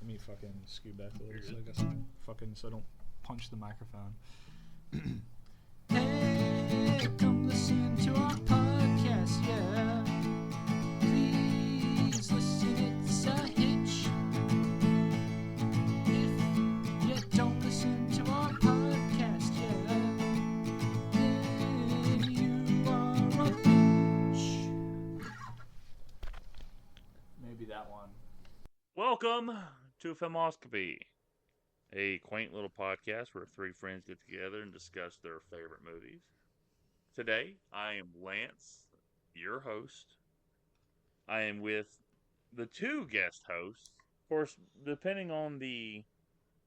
Let me fucking scoot back a little so I don't punch the microphone. Hey, come listen to our podcast, yeah. Please listen, it's a hitch. If you don't listen to our podcast, yeah, then you are a bitch. Maybe that one. Welcome to Filmoscopy, a quaint little podcast where three friends get together and discuss their favorite movies. Today, I am Lance, your host. I am with the two guest hosts. Of course, depending on the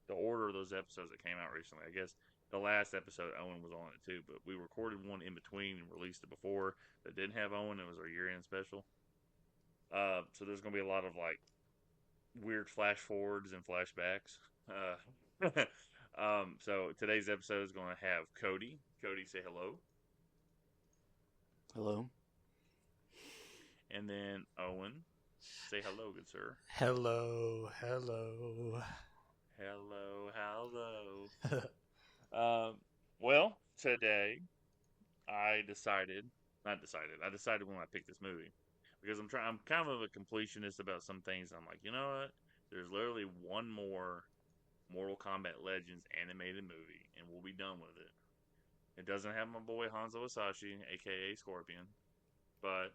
order of those episodes that came out recently, I guess the last episode Owen was on it too, but we recorded one in between and released it before that didn't have Owen. It was our year-end special. So there's going to be a lot of like weird flash forwards and flashbacks. So today's episode is going to have Cody. Cody, say hello. Hello. And then Owen, say hello, good sir. Hello. Well, today I decided when I picked this movie because I'm kind of a completionist about some things. I'm like, you know what? There's literally one more Mortal Kombat Legends animated movie, and we'll be done with it. It doesn't have my boy Hanzo Asashi, aka Scorpion, but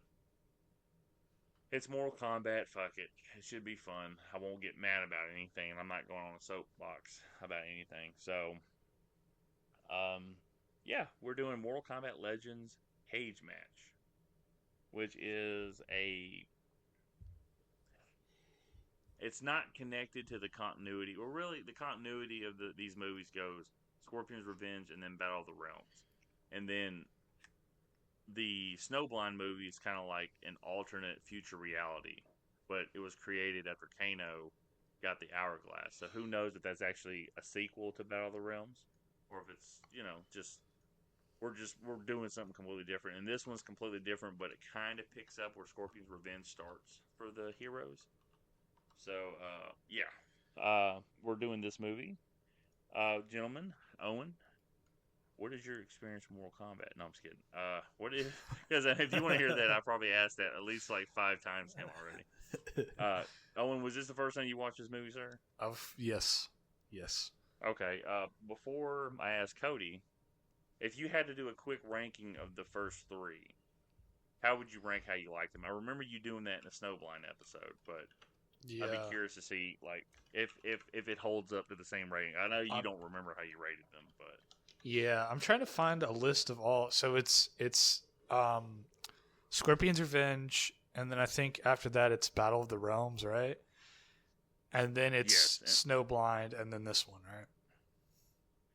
it's Mortal Kombat. Fuck it. It should be fun. I won't get mad about anything, and I'm not going on a soapbox about anything. So, yeah, we're doing Mortal Kombat Legends Cage Match, which is it's not connected to the continuity, or really the continuity of these movies goes Scorpion's Revenge and then Battle of the Realms. And then the Snowblind movie is kind of like an alternate future reality, but it was created after Kano got the Hourglass. So who knows if that's actually a sequel to Battle of the Realms, or if it's, we're doing something completely different. And this one's completely different, but it kind of picks up where Scorpion's Revenge starts for the heroes. So, we're doing this movie. Gentlemen, Owen, what is your experience with Mortal Kombat? No, I'm just kidding. Because if you want to hear that, I probably asked that at least like 5 times now already. Owen, was this the first time you watched this movie, sir? Yes. Okay, before I ask Cody, if you had to do a quick ranking of the first 3, how would you rank how you liked them? I remember you doing that in the Snowblind episode, but Yeah. I'd be curious to see like if it holds up to the same rating. I know you don't remember how you rated them, but Yeah, I'm trying to find a list of all. So it's Scorpion's Revenge, and then I think after that it's Battle of the Realms, right? And then it's Snowblind, and then this one, right?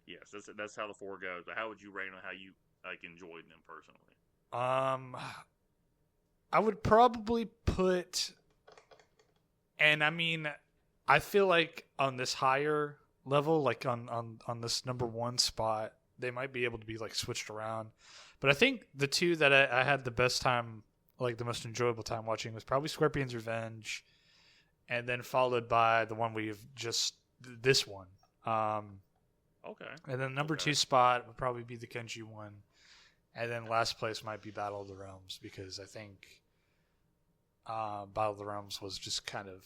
yes, that's how the 4 goes. But how would you rate on how you like enjoyed them personally? I would probably put, and I mean, I feel like on this higher level, like on this number 1 spot, they might be able to be like switched around. But I think the 2 that I had the best time, like the most enjoyable time watching, was probably Scorpion's Revenge, and then followed by the one this one. Okay. And then number 2 spot would probably be the Kenji one, and then last place might be Battle of the Realms, because I think Battle of the Realms was just kind of,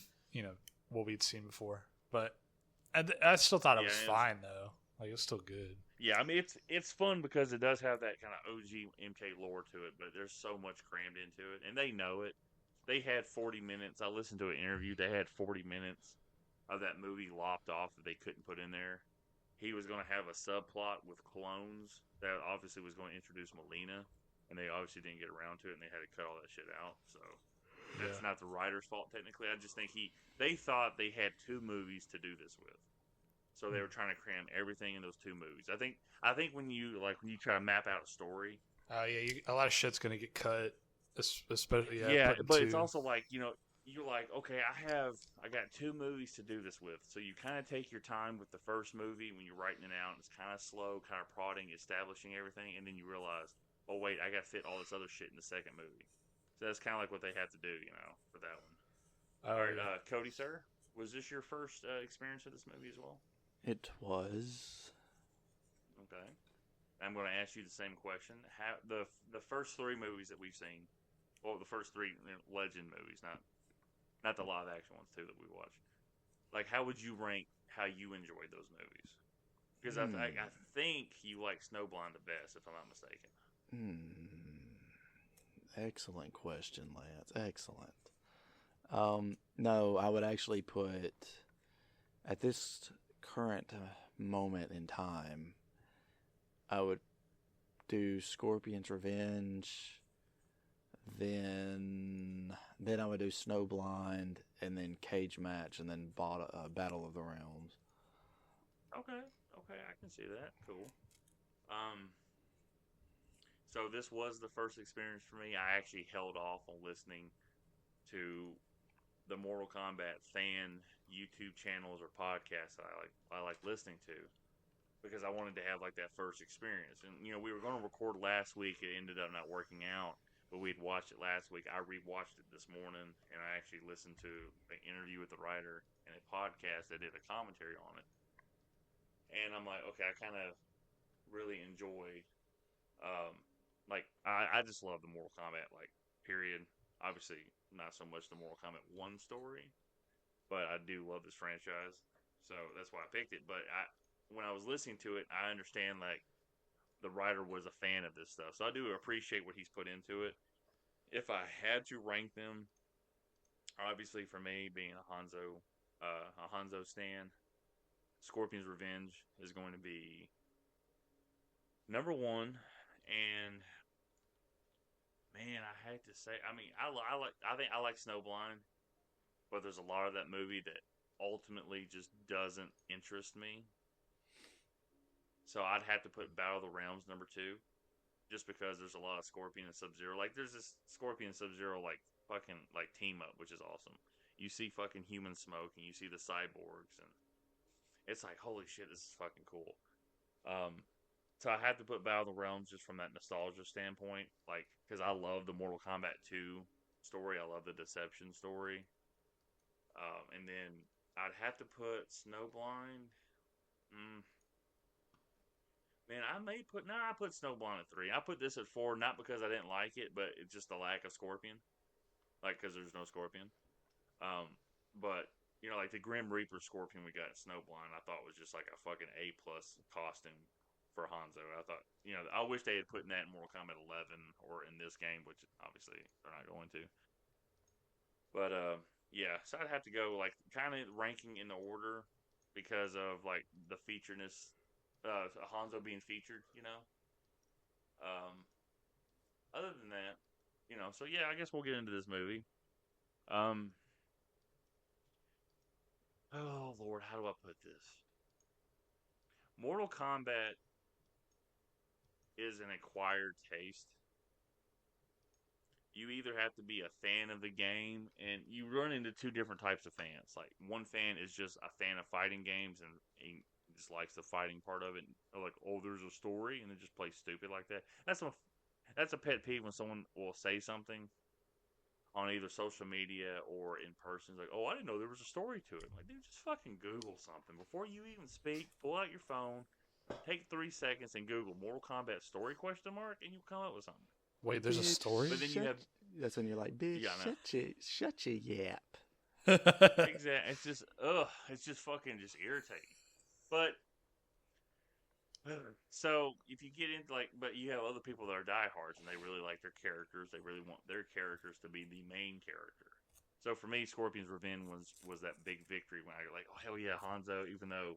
what we'd seen before. But I still thought it was fine, though. Like, it was still good. Yeah, I mean, it's fun because it does have that kind of OG MK lore to it, but there's so much crammed into it, and they know it. They had 40 minutes. I listened to an interview. They had 40 minutes of that movie lopped off that they couldn't put in there. He was going to have a subplot with clones that obviously was going to introduce Melina, and they obviously didn't get around to it, and they had to cut all that shit out. So that's not the writer's fault, technically. I just think they thought they had 2 movies to do this with. So they were trying to cram everything in those 2 movies. I think when you try to map out a story. Oh yeah, a lot of shit's gonna get cut, especially but it's also like you're like, okay, I got 2 movies to do this with. So you kind of take your time with the first movie when you're writing it out. It's kind of slow, kind of prodding, establishing everything, and then you realize, oh wait, I got to fit all this other shit in the second movie. So that's kind of like what they have to do, for that one. All right, Cody, sir. Was this your first experience with this movie as well? It was. Okay. I'm going to ask you the same question. How the first three movies that we've seen, well, the first three Legend movies, not the live action ones too that we watched. Like, how would you rank how you enjoyed those movies? Because I think you like Snowblind the best, if I'm not mistaken. Excellent question, Lance. Excellent. No, I would actually put at this current moment in time, I would do Scorpion's Revenge, then I would do Snowblind, and then Cage Match, and then Battle of the Realms. Okay, I can see that. Cool. So this was the first experience for me. I actually held off on listening to the Mortal Kombat fan YouTube channels or podcasts that I like listening to because I wanted to have like that first experience. And we were going to record last week. It ended up not working out, but we'd watched it last week. I rewatched it this morning, and I actually listened to an interview with the writer and a podcast that did a commentary on it. And I'm like, okay, I kind of really enjoy. I just love the Mortal Kombat period. Obviously, not so much the Mortal Kombat 1 story, but I do love this franchise, so that's why I picked it. But when I was listening to it, I understand the writer was a fan of this stuff, so I do appreciate what he's put into it. If I had to rank them, obviously for me being a Hanzo stan, Scorpion's Revenge is going to be number one, and man, I hate to say, I mean, I think I like Snowblind, but there's a lot of that movie that ultimately just doesn't interest me. So I'd have to put Battle of the Realms number two, just because there's a lot of Scorpion and Sub-Zero. Like there's this Scorpion and Sub-Zero fucking team up, which is awesome. You see fucking human smoke and you see the cyborgs, and it's like, holy shit, this is fucking cool. So I have to put Battle of the Realms just from that nostalgia standpoint, because I love the Mortal Kombat 2 story. I love the Deception story. And then I'd have to put Snowblind. Man, I put Snowblind at 3. I put this at 4, not because I didn't like it, but it's just the lack of Scorpion. Because there's no Scorpion. But the Grim Reaper Scorpion we got at Snowblind, I thought was just like a fucking A+ costume for Hanzo. I thought, I wish they had put that in Mortal Kombat 11 or in this game, which obviously they're not going to. But yeah, so I'd have to go kind of ranking in the order because of the featureness, Hanzo being featured. Other than that, So yeah, I guess we'll get into this movie. Oh Lord, how do I put this? Mortal Kombat is an acquired taste. You either have to be a fan of the game, and you run into two different types of fans. Like one fan is just a fan of fighting games and he just likes the fighting part of it. And like, oh, there's a story, and it just plays stupid like that. That's a pet peeve when someone will say something on either social media or in person. It's like, oh, I didn't know there was a story to it. I'm like, dude, just fucking Google something before you even speak. Pull out your phone. Take 3 seconds and Google Mortal Kombat story ? And you'll come up with something. Wait, there's a story? But then you have. That's when you're like, bitch, Yeah, shut your yap. Exactly. It's just, it's just fucking just irritating. But, so if you get into but you have other people that are diehards and they really like their characters. They really want their characters to be the main character. So for me, Scorpion's Revenge was that big victory when I go oh hell yeah, Hanzo, even though.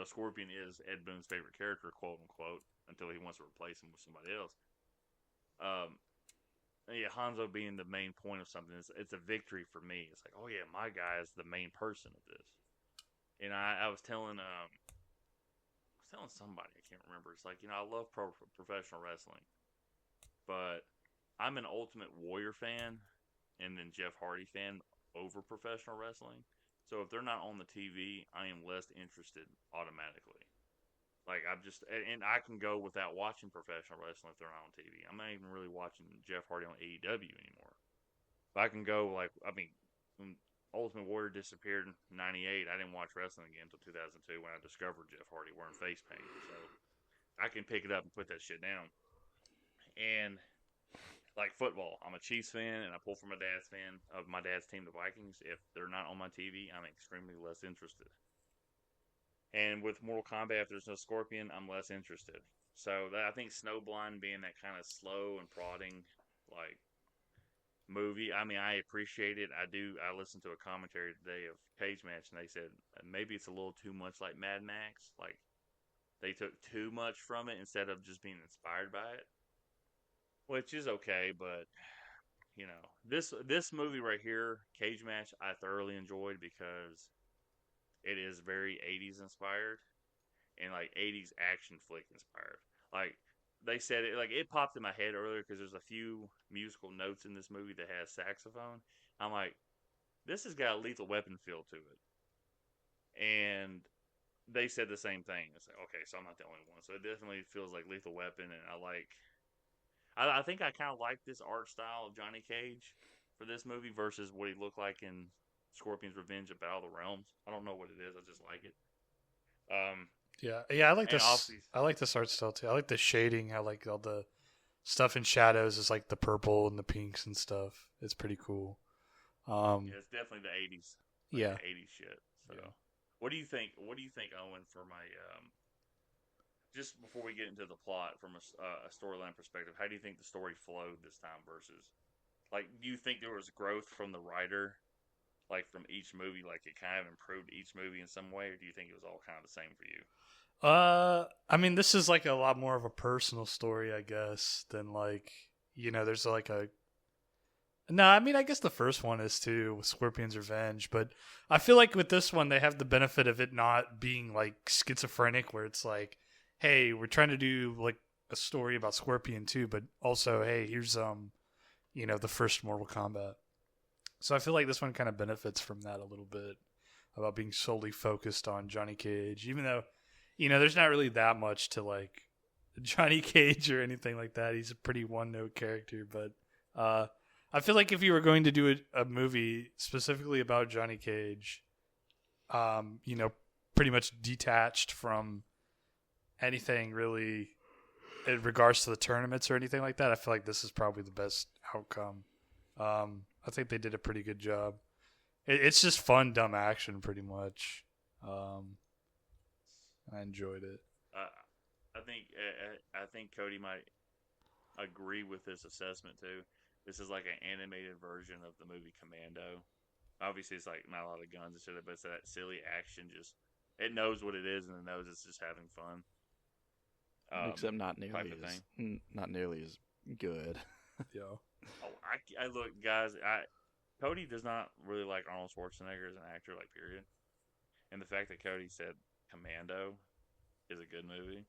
Scorpion is Ed Boon's favorite character, quote unquote, until he wants to replace him with somebody else. Yeah, Hanzo being the main point of something, it's a victory for me. It's like, oh yeah, my guy is the main person of this. And I was telling somebody, I can't remember. It's like, I love professional wrestling, but I'm an Ultimate Warrior fan, and then Jeff Hardy fan over professional wrestling. So if they're not on the TV, I am less interested automatically. And I can go without watching professional wrestling if they're not on TV. I'm not even really watching Jeff Hardy on AEW anymore. But I can go Ultimate Warrior disappeared in '98, I didn't watch wrestling again until 2002 when I discovered Jeff Hardy wearing face paint. So I can pick it up and put that shit down. And like football, I'm a Chiefs fan, and I pull for my dad's fan of my dad's team, the Vikings. If they're not on my TV, I'm extremely less interested. And with Mortal Kombat, if there's no Scorpion, I'm less interested. So I think Snowblind being that kind of slow and prodding, like movie. I mean, I appreciate it. I do. I listened to a commentary today of Cage Match, and they said maybe it's a little too much like Mad Max. Like they took too much from it instead of just being inspired by it, which is okay. But you know, this movie right here, Cage Match, I thoroughly enjoyed because it is very 80s inspired and like 80s action flick inspired. Like they said it, like it popped in my head earlier because there's a few musical notes in this movie that has saxophone. I'm like, this has got a Lethal Weapon feel to it, and they said the same thing. It's like, okay, so I'm not the only one. So it definitely feels like Lethal Weapon, and I think I kind of like this art style of Johnny Cage for this movie versus what he looked like in Scorpion's Revenge at Battle of the Realms. I don't know what it is. I just like it. Yeah, I like And this. obviously- I like this art style too. I like the shading. I like all the stuff in shadows is like the purple and the pinks and stuff. It's pretty cool. Yeah, it's definitely the 80s. Yeah. The 80s shit. So, Yeah. what do you think? What do you think, Owen? For my just before we get into the plot from a storyline perspective, how do you think the story flowed this time versus like? Do you think there was growth from the writer, like from each movie? Like it kind of improved each movie in some way, or do you think it was all kind of the same for you? I mean, this is like a lot more of a personal story, I guess, than like, there's like a. No, I mean, I guess the first one is too, with Scorpion's Revenge, but I feel like with this one, they have the benefit of it not being like schizophrenic, where it's like, hey, we're trying to do like a story about Scorpion too, but also, hey, here's the first Mortal Kombat. So I feel like this one kind of benefits from that a little bit about being solely focused on Johnny Cage, even though. There's not really that much to like Johnny Cage or anything like that. He's a pretty one-note character, but I feel like if you were going to do a movie specifically about Johnny Cage, pretty much detached from anything really in regards to the tournaments or anything like that, I feel like this is probably the best outcome. I think they did a pretty good job. It's just fun, dumb action, pretty much. I enjoyed it. I think Cody might agree with this assessment too. This is like an animated version of the movie Commando. Obviously, it's like not a lot of guns and shit, but it's that silly action. Just it knows what it is and it knows it's just having fun. Except not nearly as good. Yeah. Oh, I look, guys. Cody does not really like Arnold Schwarzenegger as an actor, like period. And the fact that Cody said Commando is a good movie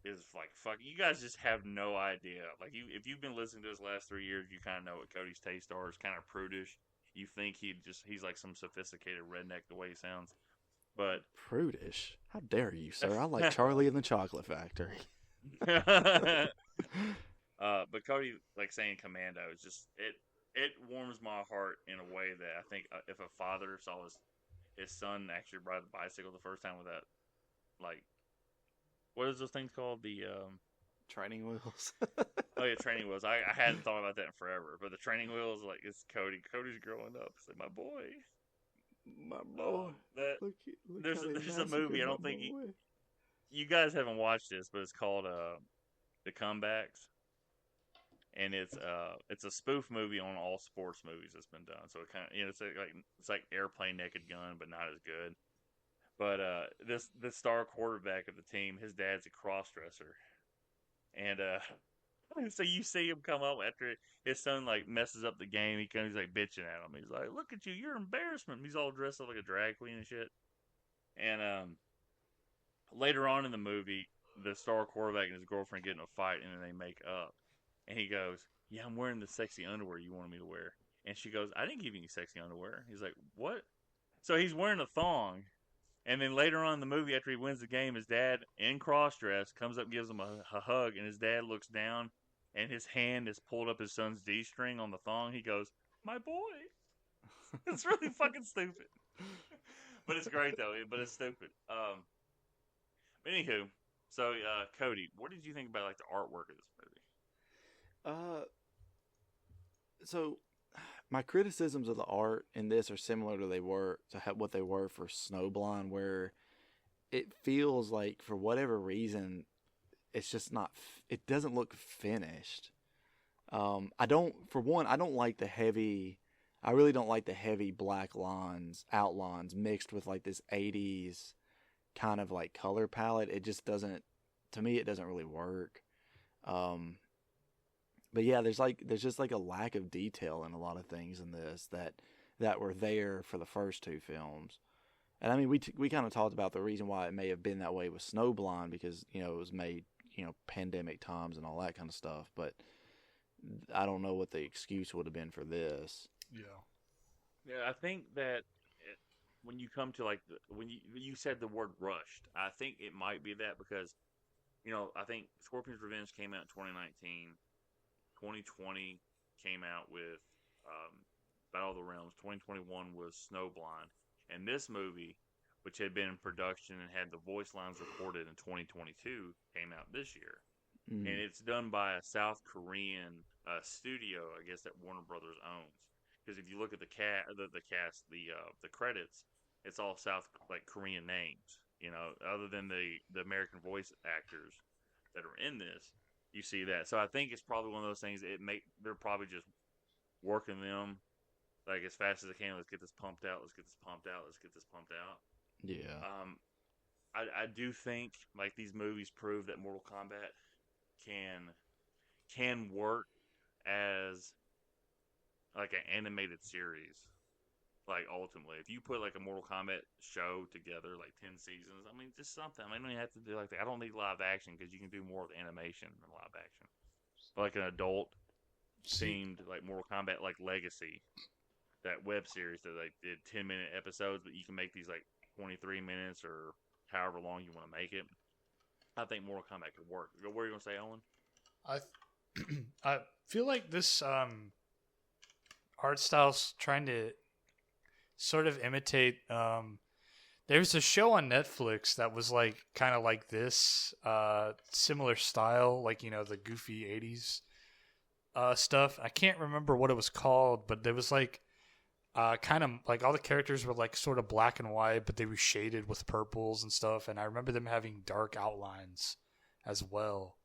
is like fuck. You guys just have no idea. Like if you've been listening to his last 3 years, you kind of know what Cody's taste are. It's kind of prudish. You think he's like some sophisticated redneck the way he sounds, but Prudish? How dare you, sir? I like Charlie and the Chocolate Factory. But Cody like saying Commando is just it warms my heart in a way that I think if a father saw his son actually ride the bicycle the first time with that, like, what is those things called? The Training wheels. oh yeah, training wheels. I hadn't thought about that in forever, but the training wheels, like, it's Cody. Cody's growing up. It's like my boy. My boy. Look There's how they a movie. I don't think you guys haven't watched this, but it's called The Comebacks. And it's a spoof movie on all sports movies that's been done. So it kind of it's like Airplane Naked Gun, but not as good. But this star quarterback of the team, his dad's a crossdresser, and so you see him come up after his son like messes up the game. He's like bitching at him. He's like, "Look at you, you're embarrassment." He's all dressed up like a drag queen and shit. And later on in the movie, the star quarterback and his girlfriend get in a fight, and then they make up. And he goes, "Yeah, I'm wearing the sexy underwear you wanted me to wear." And she goes, "I didn't give you any sexy underwear." He's like, "What?" So he's wearing a thong. And then later on in the movie, after he wins the game, his dad, in cross-dress, comes up and gives him a hug. And his dad looks down, and his hand is pulled up his son's D-string on the thong. He goes, "My boy." It's really fucking stupid. But it's great though. But it's stupid. Anywho, so Cody, what did you think about like the artwork of this movie? So my criticisms of the art in this are similar to what they were for Snowblind, where it feels like for whatever reason it's just not. It doesn't look finished. I don't like the heavy. I really don't like the heavy black outlines mixed with like this 80s kind of like color palette. It just doesn't, to me, it doesn't really work. But yeah, there's just like a lack of detail in a lot of things in this that were there for the first two films. And I mean, we kind of talked about the reason why it may have been that way with Snowblind, because, you know, it was made, you know, pandemic times and all that kind of stuff. But I don't know what the excuse would have been for this. Yeah, I think that when you come to like when you said the word rushed, I think it might be that because, you know, I think Scorpion's Revenge came out in 2019, 2020 came out with Battle of the Realms, 2021 was Snowblind, and this movie, which had been in production and had the voice lines recorded in 2022, came out this year. Mm. And it's done by a South Korean studio, I guess, that Warner Brothers owns. Because if you look at the credits, it's all Korean names. You know, other than the American voice actors that are in this, you see that. So I think it's probably one of those things. They're probably just working them like as fast as they can. Let's get this pumped out. Let's get this pumped out. Let's get this pumped out. Yeah. I do think like these movies prove that Mortal Kombat can work as like an animated series. Like ultimately, if you put like a Mortal Kombat show together, like 10 seasons, I mean, just something. I mean, you don't have to do like that. I don't need live action because you can do more with animation than live action. But like an adult themed like Mortal Kombat, like Legacy, that web series that they did 10-minute episodes, but you can make these like 23 minutes or however long you want to make it. I think Mortal Kombat could work. What are you gonna say, Owen? I feel like this art style's trying to sort of imitate. There's a show on Netflix that was like kind of like this, similar style, like, you know, the goofy 80s stuff. I can't remember what it was called, but there was like kind of like all the characters were like sort of black and white, but they were shaded with purples and stuff. And I remember them having dark outlines as well.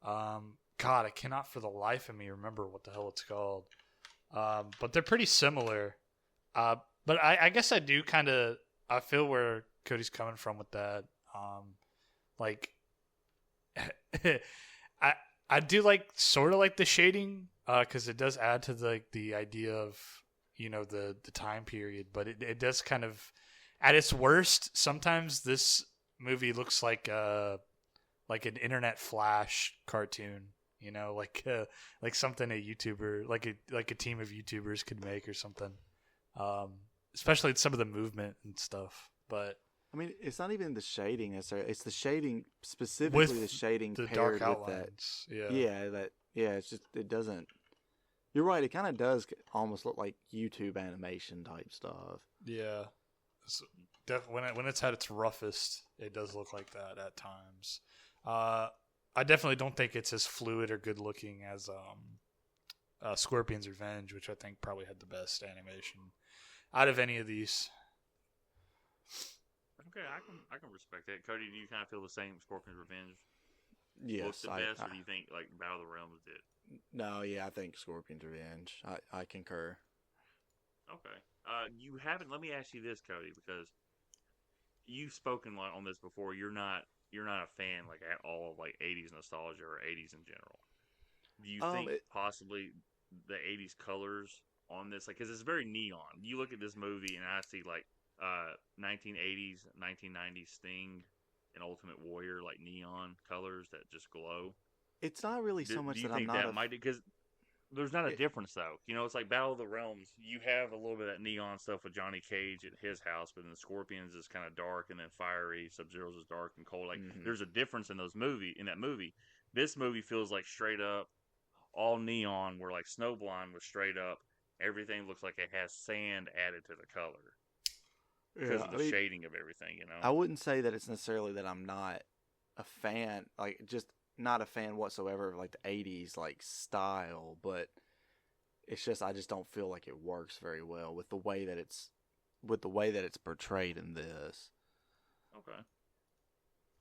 God, I cannot for the life of me remember what the hell it's called. But they're pretty similar. But I guess I do kind of, I feel where Cody's coming from with that. Like, I do like sort of like the shading, because it does add to the idea of, you know, the time period, but it does kind of, at its worst, sometimes this movie looks like an internet flash cartoon, you know, like something a YouTuber, like a team of YouTubers could make or something. Especially some of the movement and stuff. But I mean, it's not even the shading necessarily. It's the shading, specifically the shading the paired dark outlines. with that. Yeah, it's just, it doesn't. You're right. It kind of does almost look like YouTube animation type stuff. Yeah, when it's at its roughest, it does look like that at times. I definitely don't think it's as fluid or good looking as Scorpion's Revenge, which I think probably had the best animation out of any of these. Okay, I can respect that. Cody, do you kind of feel the same? Scorpion's Revenge Yes, looks the best, or do you think like Battle of the Realms did? No, yeah, I think Scorpion's Revenge. I concur. Okay. You haven't. Let me ask you this, Cody, because you've spoken on this before. You're not a fan like at all of like 80s nostalgia or 80s in general. Do you think possibly the 80s colors on this, like, because it's very neon. You look at this movie and I see like 1980s, 1990s Sting and Ultimate Warrior, like neon colors that just glow. It's not really so much that I'm not. Do you think that might, because there's not a difference though. You know, it's like Battle of the Realms. You have a little bit of that neon stuff with Johnny Cage at his house, but then the Scorpions is kind of dark and then fiery. Sub-Zero's is dark and cold. Like there's a difference in that movie. This movie feels like straight up all neon, where like Snowblind was straight up everything looks like it has sand added to the color because of the shading of everything. You know, I wouldn't say that it's necessarily that I'm not a fan, like just not a fan whatsoever of like the '80s like style, but it's just I just don't feel like it works very well with the way that it's portrayed in this. okay,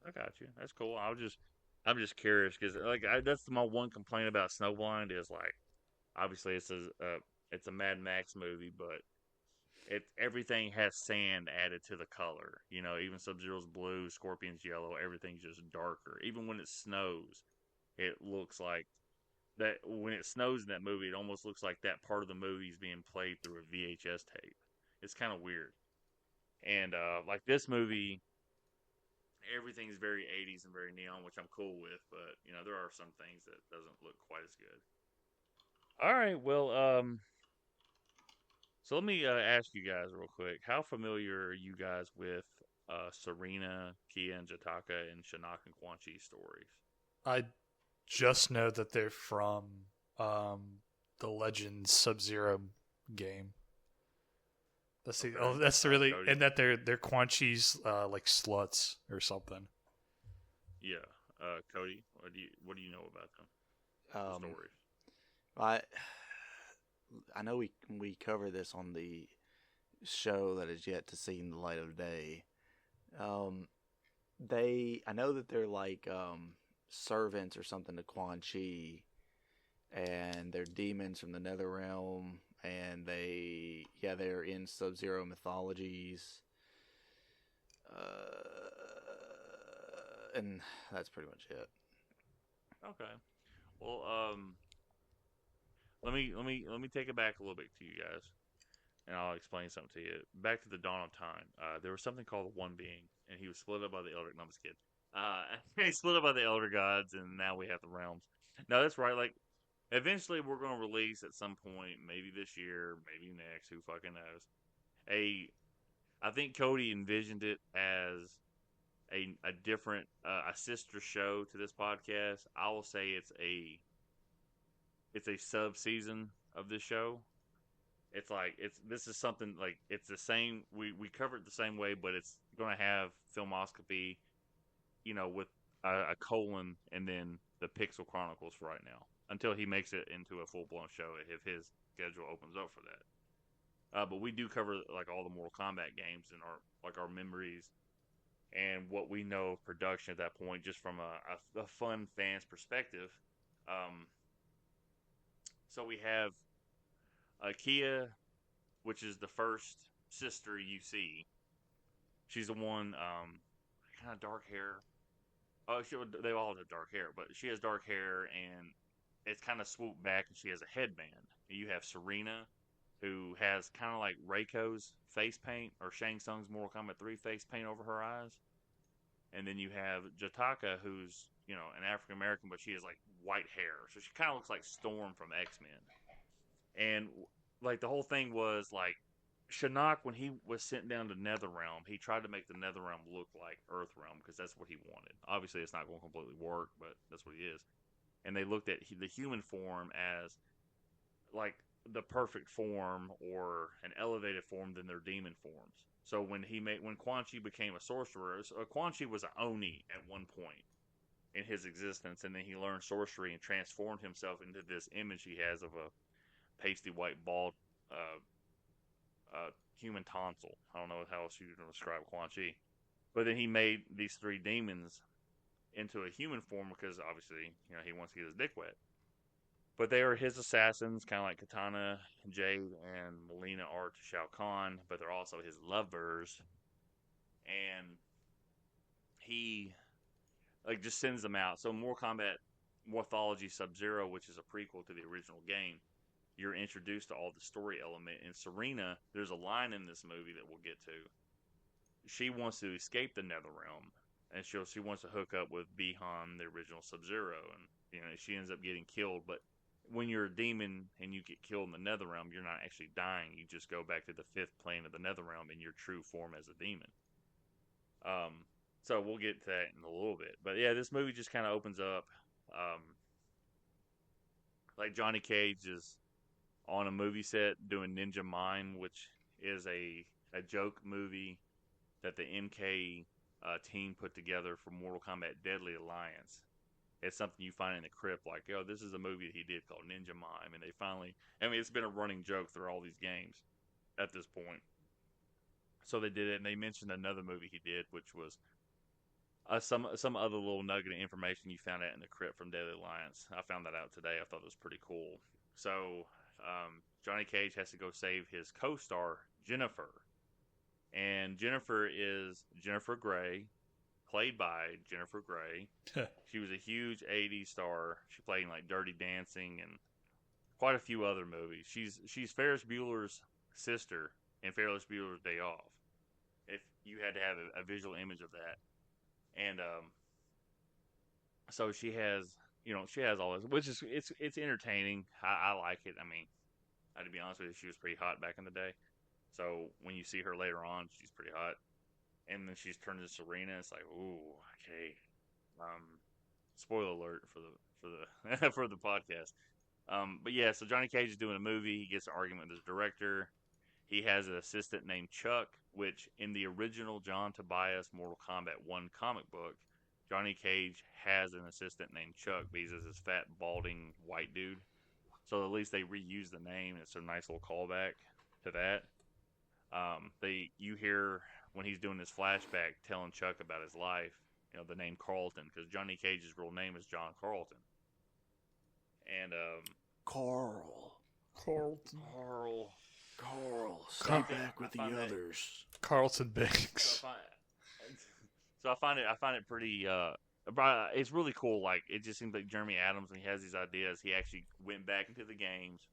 I got you. That's cool. I'm just curious because like that's my one complaint about Snowblind is like obviously it's a Mad Max movie, but everything has sand added to the color. You know, even Sub-Zero's blue, Scorpion's yellow, everything's just darker. Even when it snows, it looks like that when it snows in that movie, it almost looks like that part of the movie is being played through a VHS tape. It's kind of weird. And like this movie, everything's very 80s and very neon, which I'm cool with, but you know, there are some things that doesn't look quite as good. All right, well, so let me ask you guys real quick. How familiar are you guys with Serena, Kia, and Jataka and Shinnok and Quan Chi's stories? I just know that they're from the Legends Sub-Zero game. That's really, Cody? and that they're Quan Chi's like sluts or something. Yeah, Cody, what do you know about them? The stories. I know we cover this on the show that is yet to see the light of day. I know that they're like servants or something to Quan Chi, and they're demons from the Nether Realm, and they're in Sub-Zero mythologies. And that's pretty much it. Okay. Well, let me take it back a little bit to you guys, and I'll explain something to you. Back to the dawn of time, there was something called the One Being, and he was split up by the Elder. No, I'm just kidding. He split up by the Elder Gods, and now we have the realms. No, that's right. Like, eventually, we're going to release at some point, maybe this year, maybe next. Who fucking knows? I think Cody envisioned it as a different a sister show to this podcast. I will say it's a sub season of this show. It's like this is something like it's the same. We cover it the same way, but it's going to have Filmoscopy, you know, with a colon and then the Pixel Chronicles for right now until he makes it into a full blown show if his schedule opens up for that. But we do cover like all the Mortal Kombat games and our memories and what we know of production at that point, just from a fun fan's perspective. So we have Kia, which is the first sister you see. She's the one, kind of dark hair. Oh, they all have dark hair, but she has dark hair, and it's kind of swooped back, and she has a headband. You have Serena, who has kind of like Reiko's face paint, or Shang Tsung's Mortal Kombat 3 face paint over her eyes. And then you have Jataka, who's, you know, an African American, but she has like white hair. So she kind of looks like Storm from X-Men. And like the whole thing was like Shinnok, when he was sent down to NetherRealm, he tried to make the NetherRealm look like Earthrealm because that's what he wanted. Obviously, it's not going to completely work, but that's what he is. And they looked at the human form as like the perfect form or an elevated form than their demon forms. So when Quan Chi became a sorcerer, Quan Chi was an Oni at one point in his existence, and then he learned sorcery and transformed himself into this image he has of a pasty white bald human tonsil. I don't know how else you can describe Quan Chi. But then he made these three demons into a human form because obviously, you know, he wants to get his dick wet. But they are his assassins, kind of like Katana, Jade, and Melina are to Shao Kahn, but they're also his lovers. And he like just sends them out. So Mortal Kombat Morphology Sub-Zero, which is a prequel to the original game, you're introduced to all the story element. And Serena, there's a line in this movie that we'll get to. She wants to escape the NetherRealm, and she wants to hook up with Bi-Han, the original Sub-Zero, and you know she ends up getting killed. But when you're a demon and you get killed in the NetherRealm, you're not actually dying. You just go back to the fifth plane of the NetherRealm in your true form as a demon. So we'll get to that in a little bit. But yeah, this movie just kind of opens up. Like Johnny Cage is on a movie set doing Ninja Mime, which is a joke movie that the MK team put together for Mortal Kombat Deadly Alliance. It's something you find in the crypt, like, yo, this is a movie that he did called Ninja Mime, and they finally, I mean, it's been a running joke through all these games at this point. So they did it, and they mentioned another movie he did, which was some other little nugget of information you found out in the crypt from Deadly Alliance. I found that out today. I thought it was pretty cool. So Johnny Cage has to go save his co-star Jennifer, and Jennifer is Jennifer Grey, played by Jennifer Grey. She was a huge '80s star. She played in like Dirty Dancing and quite a few other movies. She's Ferris Bueller's sister in Ferris Bueller's Day Off. If you had to have a visual image of that, and so she has all this, which is it's entertaining. I like it. I mean, to be honest with you, she was pretty hot back in the day. So when you see her later on, she's pretty hot. And then she's turned into Serena. It's like, ooh, okay. Spoiler alert for the for the podcast. But yeah, so Johnny Cage is doing a movie. He gets an argument with his director. He has an assistant named Chuck, which in the original John Tobias Mortal Kombat 1 comic book, Johnny Cage has an assistant named Chuck, but he's this fat, balding white dude. So at least they reuse the name. It's a nice little callback to that. You hear when he's doing his flashback telling Chuck about his life, the name Carlton, because Johnny Cage's real name is John Carlton. And Carl, stay back with the others. Carlton Banks. So I find it pretty. It's really cool. Like, it just seems like Jeremy Adams, when he has these ideas, he actually went back into the games,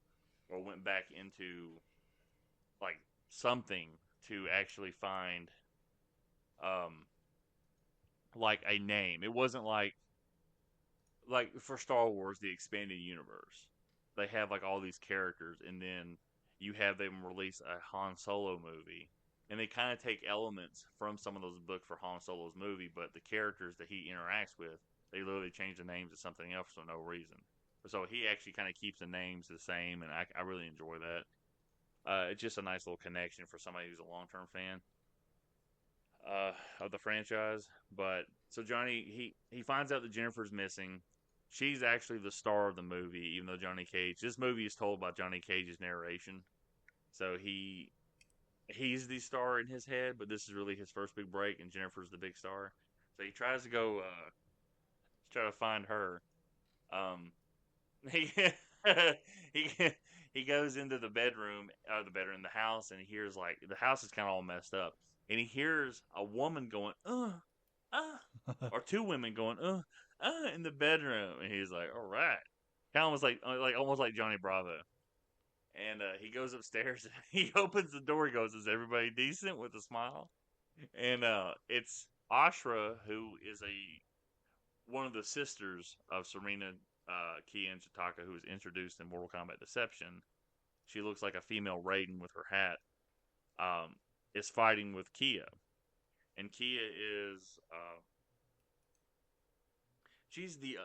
or went back into like something to actually find like a name. It wasn't like for Star Wars, the expanded universe, they have like all these characters, and then you have them release a Han Solo movie, and they kind of take elements from some of those books for Han Solo's movie, but the characters that he interacts with, they literally change the names to something else for no reason. So he actually kind of keeps the names the same, and I really enjoy that. It's just a nice little connection for somebody who's a long-term fan of the franchise. But so Johnny, he finds out that Jennifer's missing. She's actually the star of the movie, even though Johnny Cage. This movie is told by Johnny Cage's narration, so he's the star in his head. But this is really his first big break, and Jennifer's the big star. So he tries to go try to find her. He he goes into the bedroom, the house, and he hears, like, the house is kind of all messed up, and he hears a woman going, or two women going, in the bedroom, and he's like, all right, kind of almost like Johnny Bravo, and he goes upstairs, and he opens the door, he goes, is everybody decent, with a smile, and it's Ashra, who is one of the sisters of Serena, Kia and Chitaka, who was introduced in Mortal Kombat Deception. She looks like a female Raiden with her hat. Is fighting with Kia, and Kia is she's the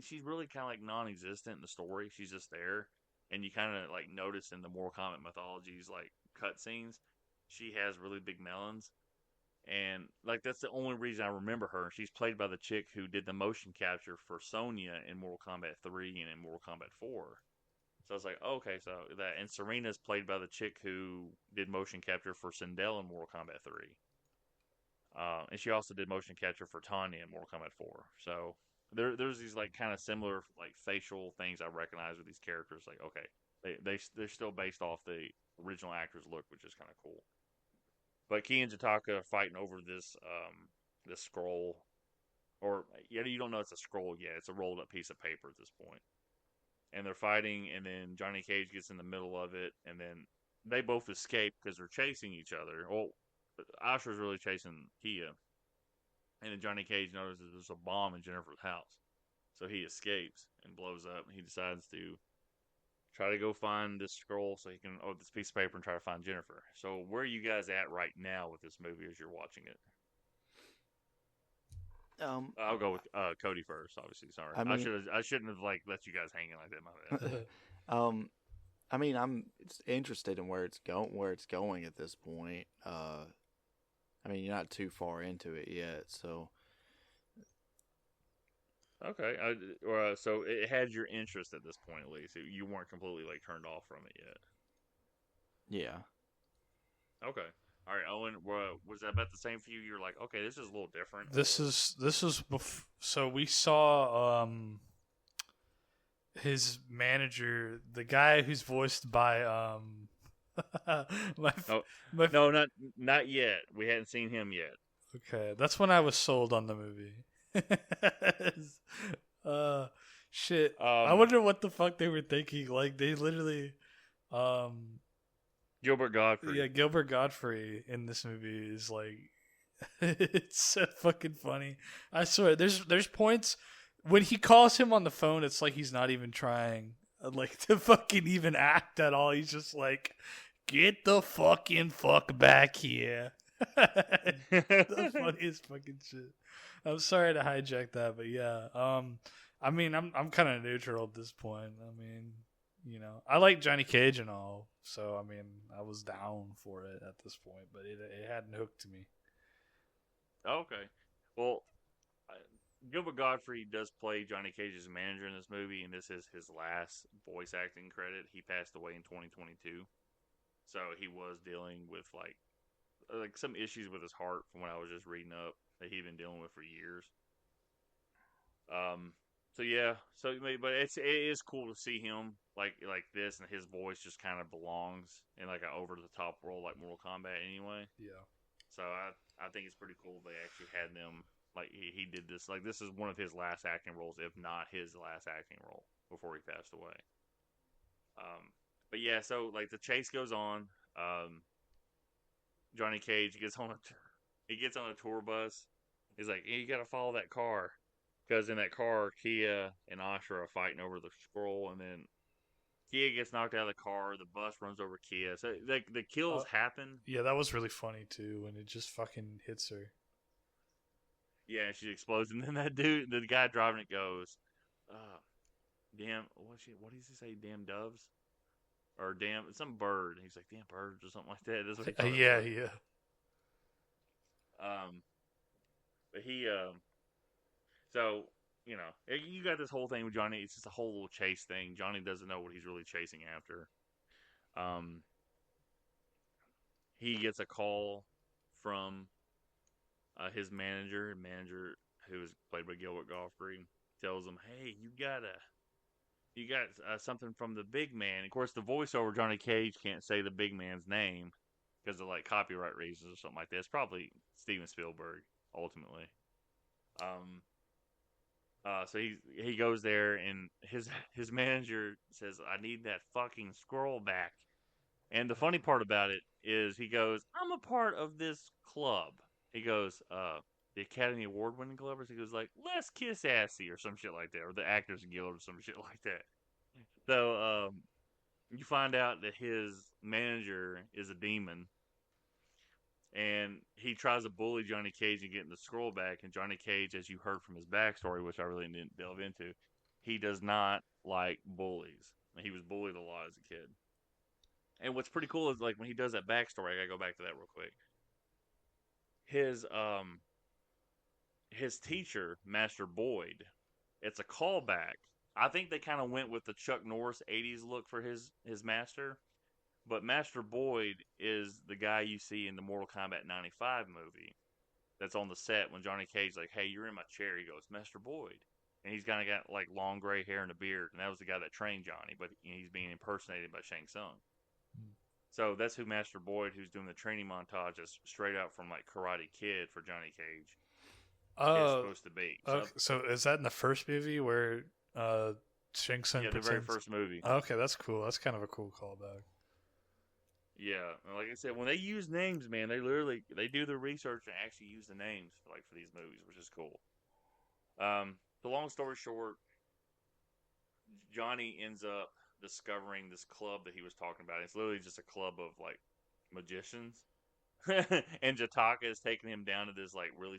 she's really kind of like non-existent in the story. She's just there, and you kind of like notice in the Mortal Kombat mythologies, like cutscenes, she has really big melons. And like that's the only reason I remember her. She's played by the chick who did the motion capture for Sonya in Mortal Kombat 3 and in Mortal Kombat 4. So I was like, oh, okay, so that. And Serena's played by the chick who did motion capture for Sindel in Mortal Kombat 3. And she also did motion capture for Tanya in Mortal Kombat 4. So there's these like kind of similar like facial things I recognize with these characters. Like, okay, they're still based off the original actor's look, which is kind of cool. But Ki and Jataka are fighting over this scroll, or you don't know it's a scroll yet. It's a rolled up piece of paper at this point, and they're fighting. And then Johnny Cage gets in the middle of it, and then they both escape because they're chasing each other. Well, Asher's really chasing Kia, and then Johnny Cage notices there's a bomb in Jennifer's house, so he escapes and blows up. And he decides to try to go find this scroll so he can, this piece of paper, and try to find Jennifer. So where are you guys at right now with this movie as you're watching it? I'll go with Cody first, obviously. Sorry. I shouldn't have let you guys hanging like that. My bad. I mean, I'm interested in where it's going at this point. I mean, you're not too far into it yet, so Okay, so it had your interest at this point at least. You weren't completely like turned off from it yet. yeah. Okay, all right, Owen. Was that about the same for you? You're like, okay, this is a little different. This or- is so we saw his manager, the guy who's voiced by my Oh, my no, not yet. We hadn't seen him yet. okay, that's when I was sold on the movie. uh shit. I Um, wonder what the fuck they were thinking. Like they literally Gilbert Godfrey. yeah, Gilbert Godfrey in this movie is like it's so fucking funny. I swear there's points when he calls him on the phone, it's like he's not even trying like to fucking even act at all. He's just like, get the fucking fuck back here. The funniest fucking shit. I'm sorry to hijack that, but yeah. I mean, I'm kind of neutral at this point. I mean, you know, I like Johnny Cage and all, so I mean, I was down for it at this point, but it hadn't hooked me. Okay. Well, Gilbert Godfrey does play Johnny Cage's manager in this movie, and this is his last voice acting credit. He passed away in 2022, so he was dealing with like some issues with his heart from what I was just reading up that he'd been dealing with for years. So yeah, but it is cool to see him like this, and his voice just kind of belongs in like an over the top role like Mortal Kombat anyway. Yeah. So I think it's pretty cool they actually had them like he did this like this is one of his last acting roles, if not his last acting role before he passed away. But yeah, so like the chase goes on. Johnny Cage gets on a tour bus. He's like, hey, you got to follow that car. Because in that car, Kia and Asha are fighting over the scroll, and then Kia gets knocked out of the car. The bus runs over Kia. So like the kills happen. Yeah, that was really funny too when it just fucking hits her. Yeah, she explodes, and then that dude, the guy driving it, goes, "Damn, what does he say? Damn doves, or damn some bird." He's like, "Damn birds," or something like that. That's what he called it. Yeah, yeah. But he so, you know, you got this whole thing with Johnny. It's just a whole little chase thing. Johnny doesn't know what he's really chasing after. He gets a call from his manager, who is played by Gilbert Gottfried, tells him, "Hey, you got something from the big man." Of course, the voiceover Johnny Cage can't say the big man's name because of like copyright reasons or something like that. It's probably Steven Spielberg ultimately. So he goes there, and his manager says, "I need that fucking scroll back." And the funny part about it is he goes, "I'm a part of this club." He goes, the Academy Award winning club, or he goes like, "Let's kiss assy," or some shit like that, or the Actors Guild or some shit like that. So you find out that his manager is a demon, and he tries to bully Johnny Cage and getting the scroll back. And Johnny Cage, as you heard from his backstory, which I really didn't delve into, he does not like bullies. He was bullied a lot as a kid. And what's pretty cool is like when he does that backstory, I gotta go back to that real quick. His teacher, Master Boyd, it's a callback. I think they kind of went with the Chuck Norris '80s look for his master, but Master Boyd is the guy you see in the Mortal Kombat '95 movie. That's on the set when Johnny Cage's like, "Hey, you're in my chair." He goes, "Master Boyd," and he's kind of got like long gray hair and a beard, and that was the guy that trained Johnny, but he's being impersonated by Shang Tsung. So that's who Master Boyd, who's doing the training montage, is straight out from like Karate Kid for Johnny Cage, is supposed to be. So is that in the first movie where Shang Tsung? Yeah, the very first movie. Okay, that's cool. That's kind of a cool callback. Yeah, like I said, when they use names, man, they do the research and actually use the names for these movies, which is cool. The long story short, Johnny ends up discovering this club that he was talking about. It's literally just a club of like magicians, and Jataka is taking him down to this like really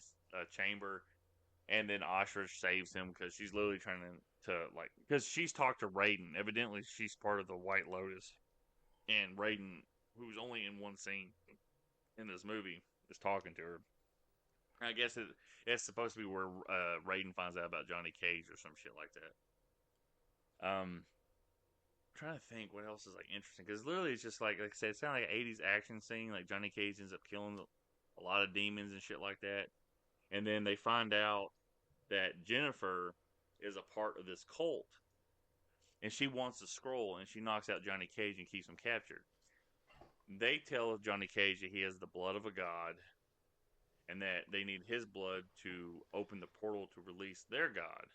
chamber And then Ostrich saves him because she's literally trying to like, because she's talked to Raiden. Evidently, she's part of the White Lotus, and Raiden, who's only in one scene in this movie, is talking to her. I guess it's supposed to be where Raiden finds out about Johnny Cage or some shit like that. Trying to think what else is like interesting, because literally it's just like I said, it's kind of like an '80s action scene. Like Johnny Cage ends up killing a lot of demons and shit like that, and then they find out that Jennifer is a part of this cult, and she wants the scroll, and she knocks out Johnny Cage and keeps him captured. They tell Johnny Cage that he has the blood of a god, and that they need his blood to open the portal to release their god,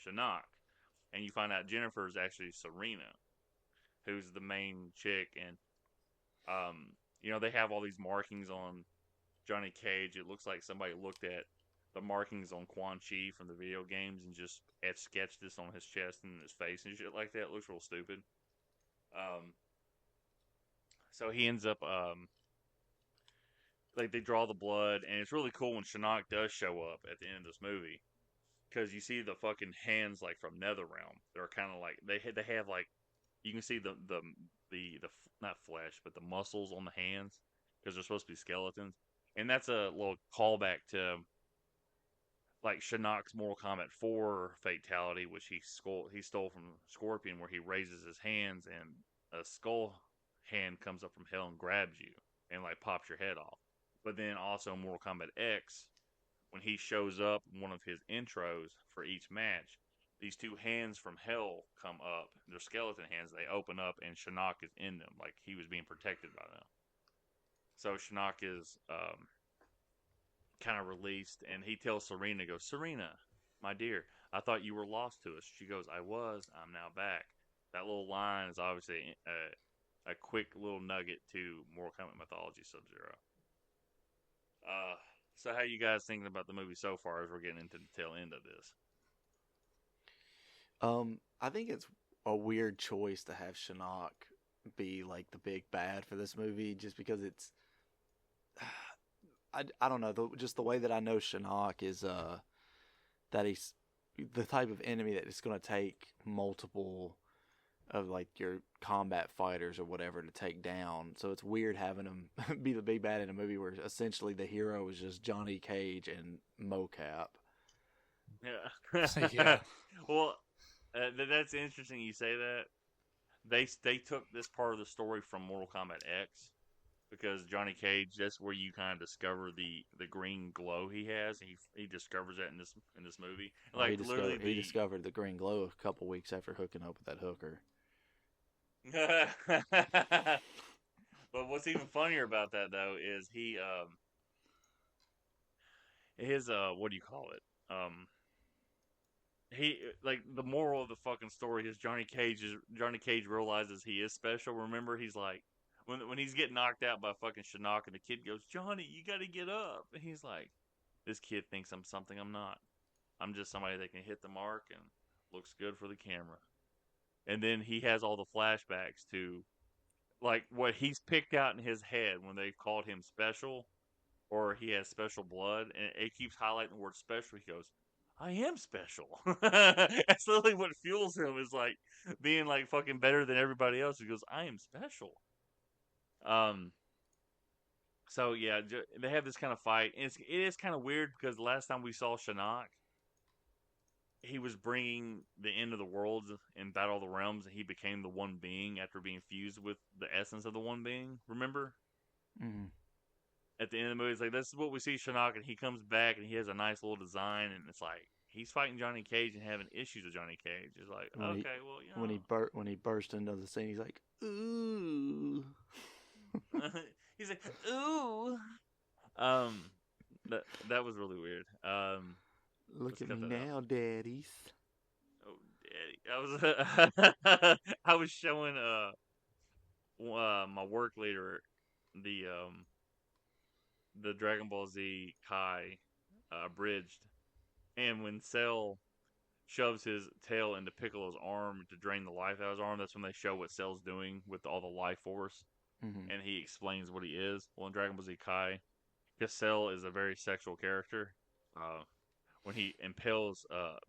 Shinnok. And you find out Jennifer is actually Serena, who's the main chick, and they have all these markings on Johnny Cage. It looks like somebody looked at the markings on Quan Chi from the video games and just sketched this on his chest and his face and shit like that. It looks real stupid. So he ends up like they draw the blood, and it's really cool when Shinnok does show up at the end of this movie, because you see the fucking hands like from NetherRealm. They're kind of like they have like, you can see the not flesh but the muscles on the hands, because they're supposed to be skeletons, and that's a little callback to like Shinnok's Mortal Kombat 4 fatality, which he stole from Scorpion, where he raises his hands and a skull hand comes up from hell and grabs you and like pops your head off. But then also Mortal Kombat X, when he shows up in one of his intros for each match, these two hands from hell come up. They're skeleton hands. They open up and Shinnok is in them, like he was being protected by them. So Shinnok is kind of released, and he tells Serena, goes, "Serena, my dear, I thought you were lost to us." She goes, "I was. I'm now back." That little line is obviously a quick little nugget to Mortal Kombat Mythology Sub-Zero. So how you guys thinking about the movie so far as we're getting into the tail end of this? I think it's a weird choice to have Shinnok be like the big bad for this movie, just because it's I don't know, just the way that I know Shinnok is that he's the type of enemy that it's going to take multiple of like your combat fighters or whatever to take down. So it's weird having him be the big bad in a movie where essentially the hero is just Johnny Cage and mocap. Yeah. Yeah. Well, that's interesting you say that. They took this part of the story from Mortal Kombat X, because Johnny Cage, that's where you kind of discover the green glow he has. He discovers that in this movie. Well, Like he discovered the green glow a couple weeks after hooking up with that hooker. But what's even funnier about that though is his what do you call it? He, like, the moral of the fucking story is Johnny Cage realizes he is special. Remember, he's like, when he's getting knocked out by fucking Shinnok, and the kid goes, "Johnny, you got to get up," and he's like, "This kid thinks I'm something I'm not. I'm just somebody that can hit the mark and looks good for the camera." And then he has all the flashbacks to like what he's picked out in his head when they've called him special, or he has special blood, and it keeps highlighting the word special. He goes, "I am special." That's literally what fuels him, is like being like fucking better than everybody else. He goes, "I am special." So yeah, they have this kind of fight, and it is kind of weird, because the last time we saw Shinnok, he was bringing the end of the world in Battle of the Realms, and he became the one being after being fused with the essence of the one being. Remember? Mm-hmm. At the end of the movie, it's like, this is what we see Shinnok, and he comes back, and he has a nice little design, and it's like he's fighting Johnny Cage and having issues with Johnny Cage. It's like, okay, well, you know. When he burst into the scene, he's like, "Ooh." He's like, "Ooh." That was really weird. Look at me now, daddies. Oh, daddy! I was showing my work leader the Dragon Ball Z Kai abridged, and when Cell shoves his tail into Piccolo's arm to drain the life out of his arm, that's when they show what Cell's doing with all the life force. Mm-hmm. And he explains what he is. Well, in Dragon Ball Z Kai, because Cell is a very sexual character. when he impales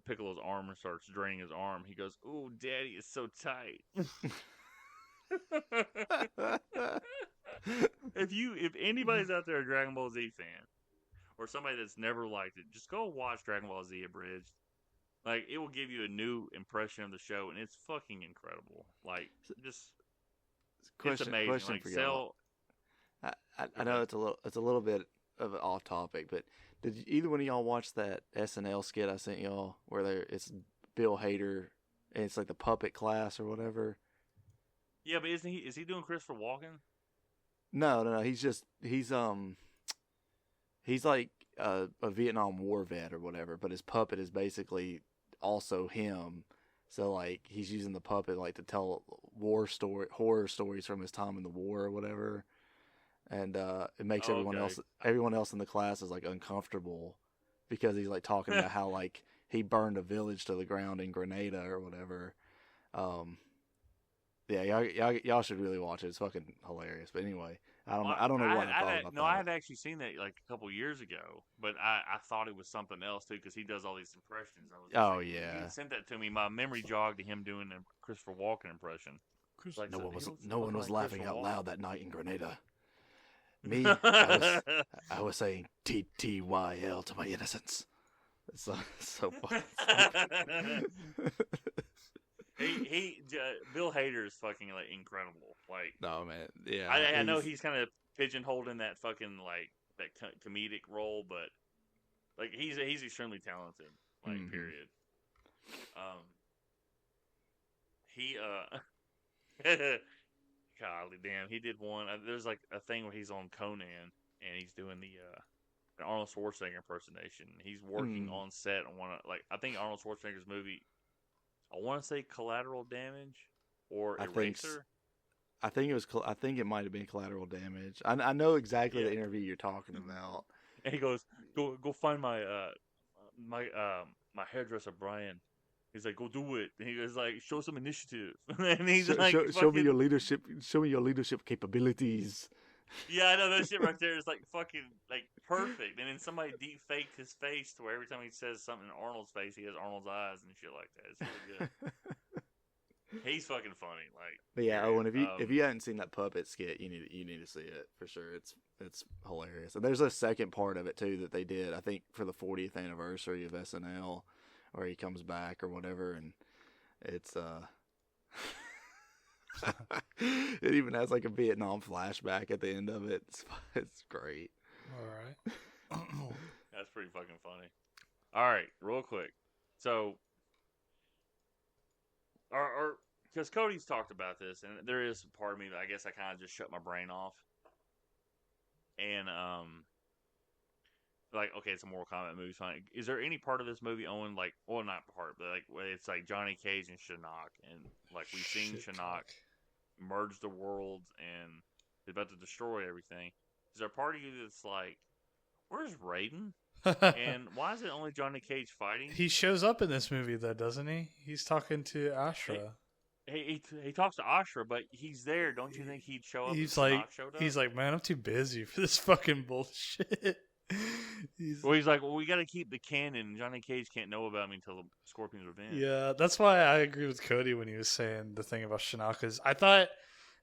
Piccolo's arm and starts draining his arm, he goes, "Ooh, Daddy, it's so tight." If anybody's out there a Dragon Ball Z fan or somebody that's never liked it, just go watch Dragon Ball Z Abridged. Like, it will give you a new impression of the show, and it's fucking incredible. Like, just it's amazing. Question Like, for y'all. I know it's a little bit of an off topic, but did either one of y'all watch that SNL skit I sent y'all where it's Bill Hader and it's like the puppet class or whatever? Yeah, but is he doing Christopher Walken? No. He's like a Vietnam War vet or whatever, but his puppet is basically also him. So like he's using the puppet like to tell horror stories from his time in the war or whatever, and it makes everyone else in the class is like uncomfortable because he's like talking about how like he burned a village to the ground in Grenada or whatever. Yeah, y'all should really watch it. It's fucking hilarious. But anyway, I don't know what I thought about that. No, I had actually seen that like a couple years ago, but I thought it was something else too because he does all these impressions. Yeah. He sent that to me. My memory jogged to him doing a Christopher Walken impression. Like, no one was laughing out loud that night in Grenada. Me, I was saying TTYL to my innocence. It's so funny. Bill Hader is fucking like incredible. Like, no man, yeah. I know he's kind of pigeonholed in that fucking like that comedic role, but like he's extremely talented. Like, period. He golly damn, he did one. There's like a thing where he's on Conan and he's doing the Arnold Schwarzenegger impersonation. He's working on set on I think Arnold Schwarzenegger's movie. I want to say Collateral Damage or Eraser. I think it might have been Collateral Damage. I know exactly the interview you're talking about. And he goes, "Go find my my hairdresser Brian." He's like, "Go do it." And he was like, "Show some initiative." And he's show me your leadership. Show me your leadership capabilities. Yeah, I know that shit right there is like fucking like perfect. And then somebody deep faked his face to where every time he says something in Arnold's face, he has Arnold's eyes and shit like that. It's really good. He's fucking funny. Like, but yeah, Owen, if you hadn't seen that puppet skit, you need to see it for sure. It's hilarious. And there's a second part of it too that they did, I think, for the 40th anniversary of SNL, where he comes back or whatever, and it's it even has like a Vietnam flashback at the end of it. It's great. All right. That's pretty fucking funny. All right, real quick. So, because Cody's talked about this, and there is a part of me that I guess I kind of just shut my brain off. And like, okay, it's a Mortal Kombat movie. Fine. Is there any part of this movie, Owen, like, well, not part, but like, it's like Johnny Cage and Shinnok, and like we've seen Shinnok merge the worlds and is about to destroy everything. Is there a part of you that's like, where's Raiden? And why is it only Johnny Cage fighting? He shows up in this movie, though, doesn't he? He's talking to Ashra. He talks to Ashra, but he's there. Don't you think he'd show up? He's like, man, I'm too busy for this fucking bullshit. He's like, well, we got to keep the canon. Johnny Cage can't know about me until the Scorpion's Revenge. Yeah, that's why I agree with Cody when he was saying the thing about Shinnok. Because I thought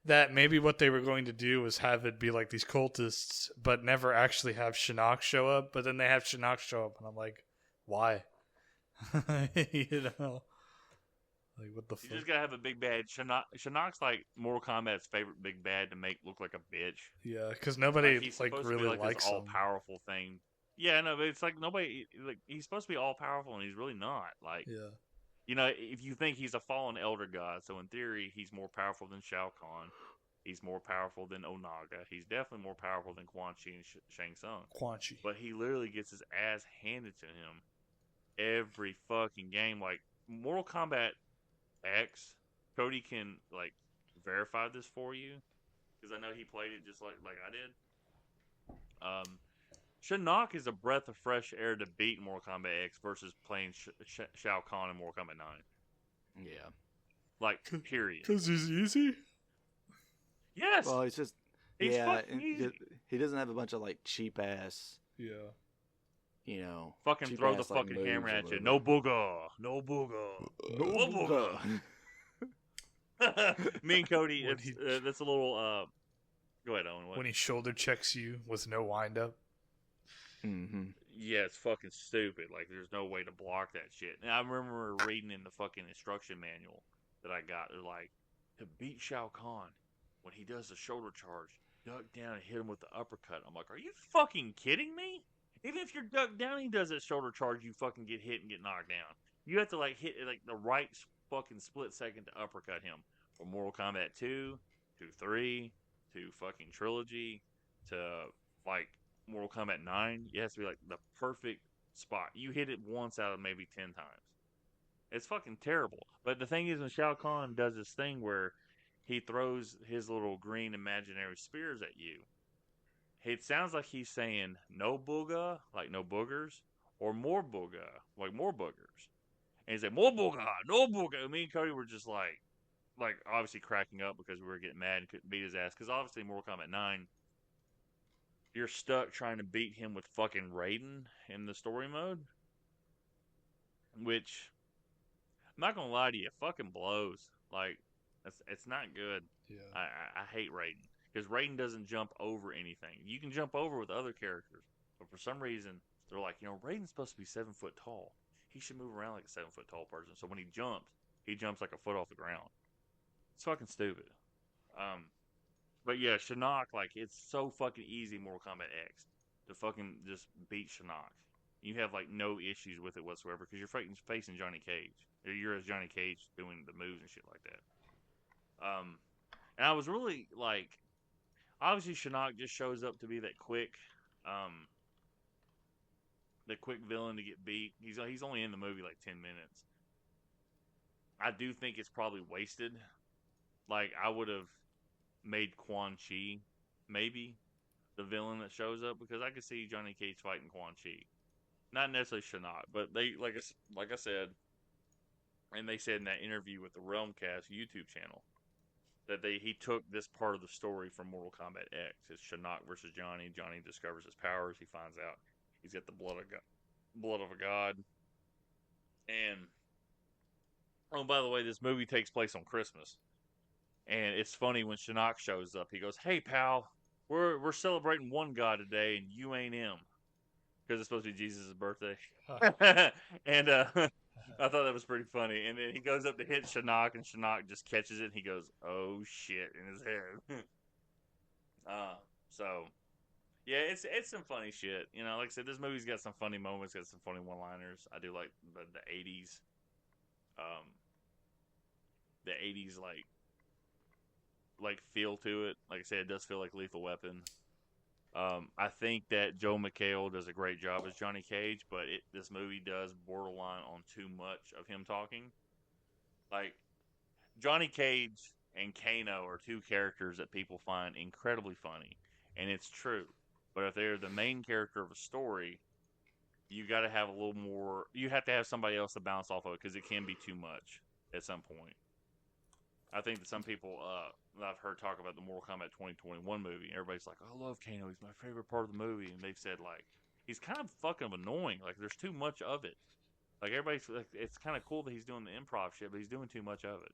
that maybe what they were going to do was have it be like these cultists, but never actually have Shinnok show up. But then they have Shinnok show up, and I'm like, why? You know, like what the fuck? You just gotta have a big bad. Shinnok's like Mortal Kombat's favorite big bad to make look like a bitch. Yeah, because nobody like really like likes this all powerful thing. Yeah, no, but it's like nobody like he's supposed to be all powerful and he's really not. Like, yeah, you know, if you think he's a fallen elder god, so in theory he's more powerful than Shao Kahn. He's more powerful than Onaga. He's definitely more powerful than Quan Chi and Shang Tsung. Quan Chi. But he literally gets his ass handed to him every fucking game. Like Mortal Kombat X, Cody can like verify this for you because I know he played it just like I did. Shinnok is a breath of fresh air to beat Mortal Kombat X versus playing Shao Kahn in Mortal Kombat 9. Yeah, like period. Because he's easy. Yes. Well, he's fucking easy. he doesn't have a bunch of like cheap ass Fucking throw the cheap-ass, like, fucking hammer moves or at you. whatever. No booger. No booger. No booger. Me and Cody, When that's a little. Go ahead, Owen. What? when he shoulder checks you with no wind up. Mm-hmm. Yeah, it's fucking stupid. Like, there's no way to block that shit. And I remember reading in the fucking instruction manual that I got, they're like, to beat Shao Kahn, when he does the shoulder charge, duck down and hit him with the uppercut. I'm like, are you fucking kidding me? Even if you're ducked down, he does that shoulder charge, you fucking get hit and get knocked down. You have to, like, hit, like, the right fucking split second to uppercut him. From Mortal Kombat 2 to 3 to fucking Trilogy to, like, Mortal Kombat 9, it has to be like the perfect spot. You hit it once out of maybe 10 times. It's fucking terrible. But the thing is, when Shao Kahn does this thing where he throws his little green imaginary spears at you, it sounds like he's saying no booga, like no boogers, or more booga, like more boogers. And he's like, more booga, no booga. Me and Cody were just like obviously cracking up because we were getting mad and couldn't beat his ass. Because obviously Mortal Kombat 9, you're stuck trying to beat him with fucking Raiden in the story mode. Which, I'm not going to lie to you, it fucking blows. Like, it's not good. Yeah. I hate Raiden. Because Raiden doesn't jump over anything. You can jump over with other characters. But for some reason, they're like, Raiden's supposed to be 7 foot tall. He should move around like a 7 foot tall person. So when he jumps like a foot off the ground. It's fucking stupid. But yeah, Shinnok, like, it's so fucking easy, Mortal Kombat X, to fucking just beat Shinnok. You have, like, no issues with it whatsoever, because you're facing Johnny Cage. You're as Johnny Cage doing the moves and shit like that. And I was really, like, obviously Shinnok just shows up to be that quick villain to get beat. He's only in the movie, like, 10 minutes. I do think it's probably wasted. Like, I would have made Quan Chi maybe the villain that shows up, because I could see Johnny Cage fighting Quan Chi, not necessarily Shinnok, but they like I said, and they said in that interview with the Realmcast YouTube channel that he took this part of the story from Mortal Kombat X. It's Shinnok versus Johnny. Johnny discovers his powers. He finds out he's got the blood of a god. And oh, by the way, this movie takes place on Christmas. And it's funny when Shinnok shows up. He goes, "Hey, pal, we're celebrating one god today, and you ain't him," because it's supposed to be Jesus' birthday. And I thought that was pretty funny. And then he goes up to hit Shinnok, and Shinnok just catches it, and he goes, "Oh shit!" in his head. So yeah, it's some funny shit. Like I said, this movie's got some funny moments, got some funny one-liners. I do like the 80s, like feel to it. Like I said, it does feel like Lethal Weapon. I think that Joe McHale does a great job as Johnny Cage, but this movie does borderline on too much of him talking. Like, Johnny Cage and Kano are two characters that people find incredibly funny, and it's true. But if they're the main character of a story, you got to have a little more. You have to have somebody else to bounce off of, because it can be too much at some point. I think that some people that I've heard talk about the Mortal Kombat 2021 movie, and everybody's like, "I love Kano. He's my favorite part of the movie," and they've said, like, he's kind of fucking annoying. Like, there's too much of it. Like, everybody's like, it's kind of cool that he's doing the improv shit, but he's doing too much of it.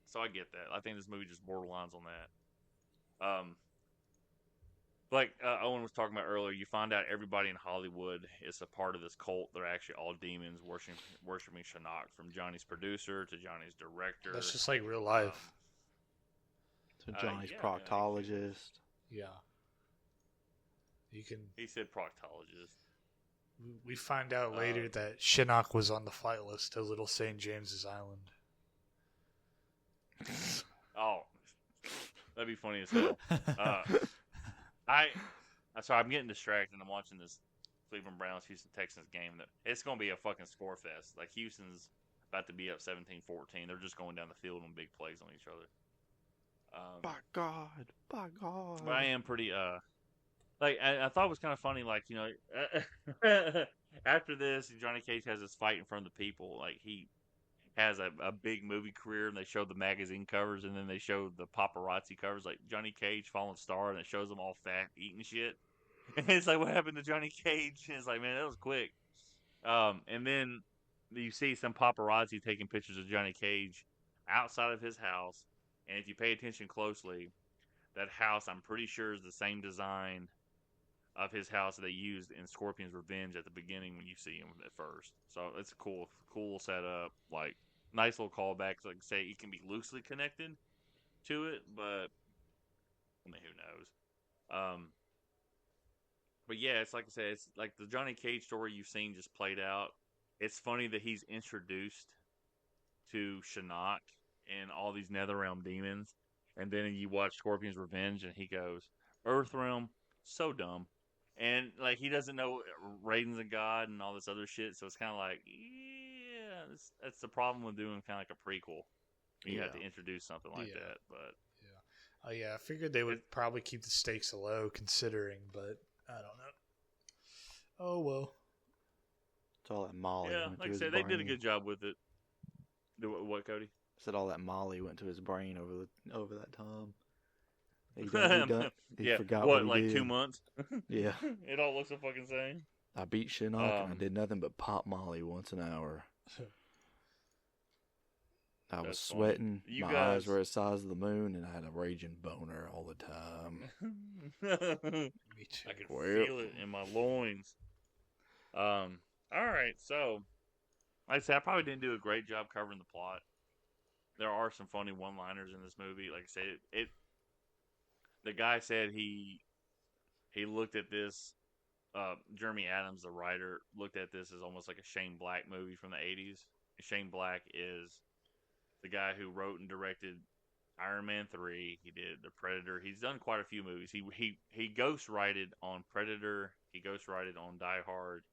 So I get that. I think this movie just borderlines on that. Like Owen was talking about earlier, you find out everybody in Hollywood is a part of this cult. They're actually all demons worshiping Shinnok, from Johnny's producer to Johnny's director. That's just like real life. So Johnny's yeah, proctologist. Yeah. You can. He said proctologist. We find out later that Shinnok was on the flight list to Little St. James's Island. Oh, that'd be funny as hell. I'm getting distracted. I'm watching this Cleveland Browns Houston Texans game. It's going to be a fucking score fest. Like, Houston's about to be up 17-14. They're just going down the field on big plays on each other. By God. But I am pretty like, I thought it was kind of funny. Like, after this, Johnny Cage has this fight in front of the people. Like, he has a big movie career, and they show the magazine covers, and then they show the paparazzi covers, like Johnny Cage, Fallen Star, and it shows them all fat, eating shit. And it's like, what happened to Johnny Cage? And it's like, man, that was quick. And then you see some paparazzi taking pictures of Johnny Cage outside of his house. And if you pay attention closely, that house, I'm pretty sure, is the same design of his house that they used in Scorpion's Revenge at the beginning when you see him at first. So it's a cool setup. Like, nice little callbacks. Like, say, it can be loosely connected to it, but I mean, who knows? But yeah, it's like I said, it's like the Johnny Cage story you've seen just played out. It's funny that he's introduced to Shinnok and all these Netherrealm demons, and then you watch Scorpion's Revenge, and he goes, Earthrealm, so dumb. And like he doesn't know Raiden's a god and all this other shit, so it's kind of like, yeah, that's the problem with doing kind of like a prequel. You have to introduce something like that, but yeah. Oh yeah, I figured they would probably keep the stakes low, considering, but I don't know. Oh well. It's all that Molly. yeah, went like to I his said, they did a brain. good job with it. What, Cody? Said all that Molly went to his brain over that time. He forgot what he like did. 2 months? Yeah. It all looks the fucking same. I beat Shinnok and I did nothing but pop Molly once an hour. I was That's funny. sweating. You My guys- eyes were the size of the moon, and I had a raging boner all the time. Me too. I can Well. feel it in my loins. All right, so like I said, I probably didn't do a great job covering the plot. There are some funny one-liners in this movie. Like I said, it the guy said he looked at this. Jeremy Adams, the writer, looked at this as almost like a Shane Black movie from the '80s. Shane Black is the guy who wrote and directed Iron Man 3. He did The Predator. He's done quite a few movies. He ghostwrited on Predator. He ghostwrited on Die Hard,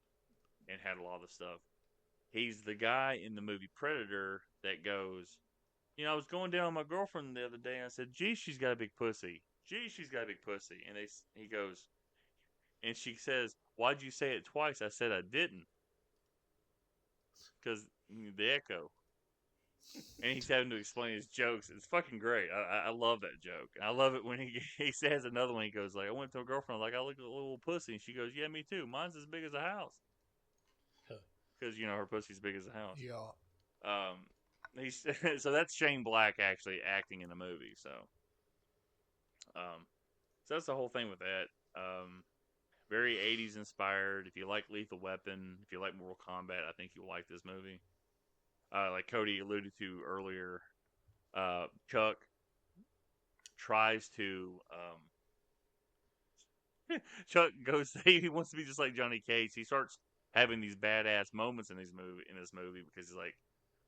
and had a lot of the stuff. He's the guy in the movie Predator that goes, I was going down with my girlfriend the other day, and I said, "Gee, she's got a big pussy. Gee, she's got a big pussy." And he goes, and she says, "Why'd you say it twice?" I said, "I didn't." Because the echo. And he's having to explain his jokes. It's fucking great. I love that joke. I love it when he says another one. He goes like, "I went to a girlfriend, like, I look at a little pussy." And she goes, "Yeah, me too. Mine's as big as a house." Because, her pussy's big as a house. Yeah. He's so that's Shane Black actually acting in the movie. So that's the whole thing with that. Very 80s inspired. If you like Lethal Weapon, if you like Mortal Kombat, I think you'll like this movie. Like Cody alluded to earlier, Chuck tries to. Chuck goes. He wants to be just like Johnny Cage. He starts having these badass moments in this movie because he's like,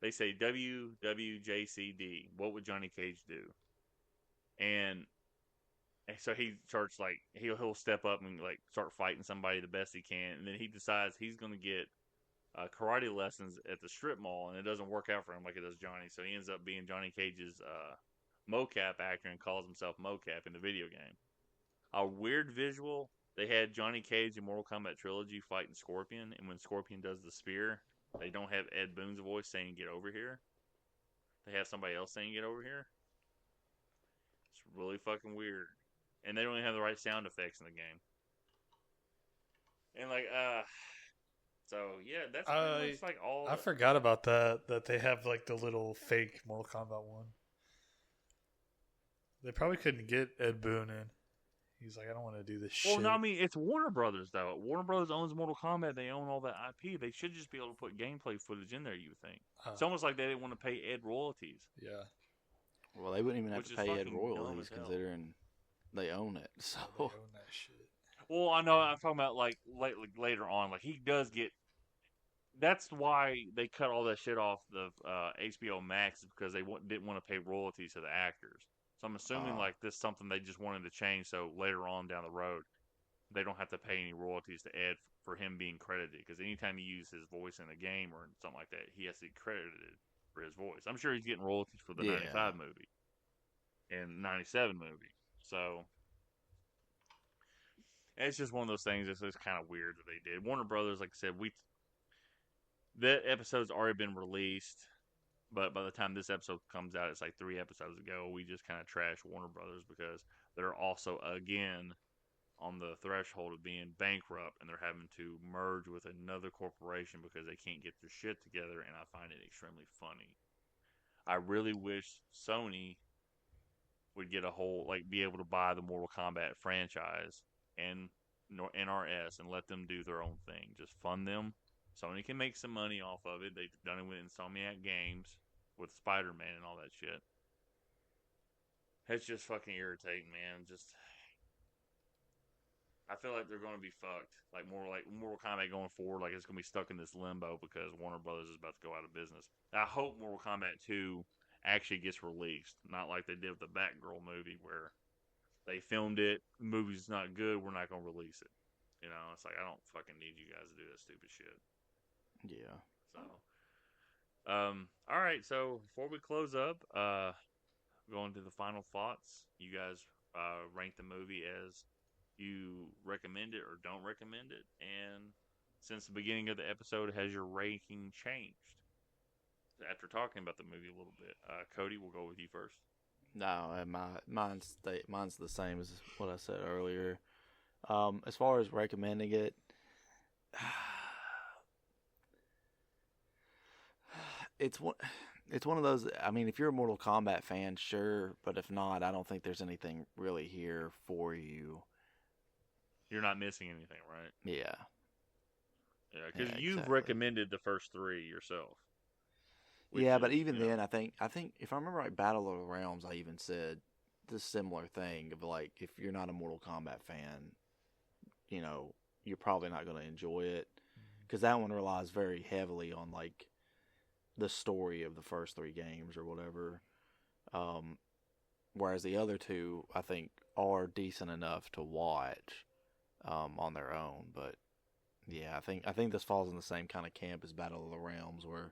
they say WWJCD. What would Johnny Cage do? And so he starts like he'll step up and like start fighting somebody the best he can, and then he decides he's going to get karate lessons at the strip mall, and it doesn't work out for him like it does Johnny. So he ends up being Johnny Cage's mocap actor and calls himself Mocap in the video game. A weird visual. They had Johnny Cage in Mortal Kombat Trilogy fighting Scorpion, and when Scorpion does the spear, they don't have Ed Boon's voice saying "Get over here." They have somebody else saying "Get over here." It's really fucking weird. And they don't even have the right sound effects in the game. And like, so yeah, that's pretty much like all. I forgot about that they have like the little fake Mortal Kombat one. They probably couldn't get Ed Boon in. He's like, I don't want to do this shit. Well, no, I mean, it's Warner Brothers, though. Warner Brothers owns Mortal Kombat. They own all that IP. They should just be able to put gameplay footage in there, you would think. It's almost like they didn't want to pay Ed royalties. Yeah. Well, they wouldn't even have Which to is pay Ed fucking dumb royalties as hell. considering they own it. So They own that shit. Well, I know. I'm talking about like later on. Like he does get. That's why they cut all that shit off the HBO Max, because they didn't want to pay royalties to the actors. So I'm assuming like this is something they just wanted to change, so later on down the road, they don't have to pay any royalties to Ed for him being credited. Because anytime you use his voice in a game or something like that, he has to be credited for his voice. I'm sure he's getting royalties for the 95 movie and 97 movie. So it's just one of those things. It's kind of weird that they did. Warner Brothers, like I said, that episode's already been released. But by the time this episode comes out, it's like 3 episodes ago. We just kind of trash Warner Brothers because they're also, again, on the threshold of being bankrupt, and they're having to merge with another corporation because they can't get their shit together, and I find it extremely funny. I really wish Sony would get a whole, like, be able to buy the Mortal Kombat franchise and NRS and let them do their own thing. Just fund them. Sony can make some money off of it. They've done it with Insomniac Games, with Spider-Man and all that shit. It's just fucking irritating, man. I feel like they're going to be fucked. Like Mortal Kombat going forward, like it's going to be stuck in this limbo because Warner Brothers is about to go out of business. I hope Mortal Kombat 2 actually gets released, not like they did with the Batgirl movie where they filmed it, the movie's not good, we're not going to release it. You know, it's like, I don't fucking need you guys to do that stupid shit. Yeah. So, all right. So before we close up, going to the final thoughts. You guys rank the movie as you recommend it or don't recommend it, and since the beginning of the episode, has your ranking changed after talking about the movie a little bit? Cody, we'll go with you first. No, mine's the same as what I said earlier. As far as recommending it, it's one of those. I mean, if you're a Mortal Kombat fan, sure, but if not, I don't think there's anything really here for you. You're not missing anything, right? Yeah. Yeah, because Yeah, you've exactly. recommended the first three yourself. Yeah, but even then, I think if I remember right, Battle of the Realms, I even said the similar thing of like, if you're not a Mortal Kombat fan, you know, you're probably not going to enjoy it because that one relies very heavily on like the story of the first three games or whatever. Whereas the other two, I think, are decent enough to watch on their own. But yeah, I think this falls in the same kind of camp as Battle of the Realms, where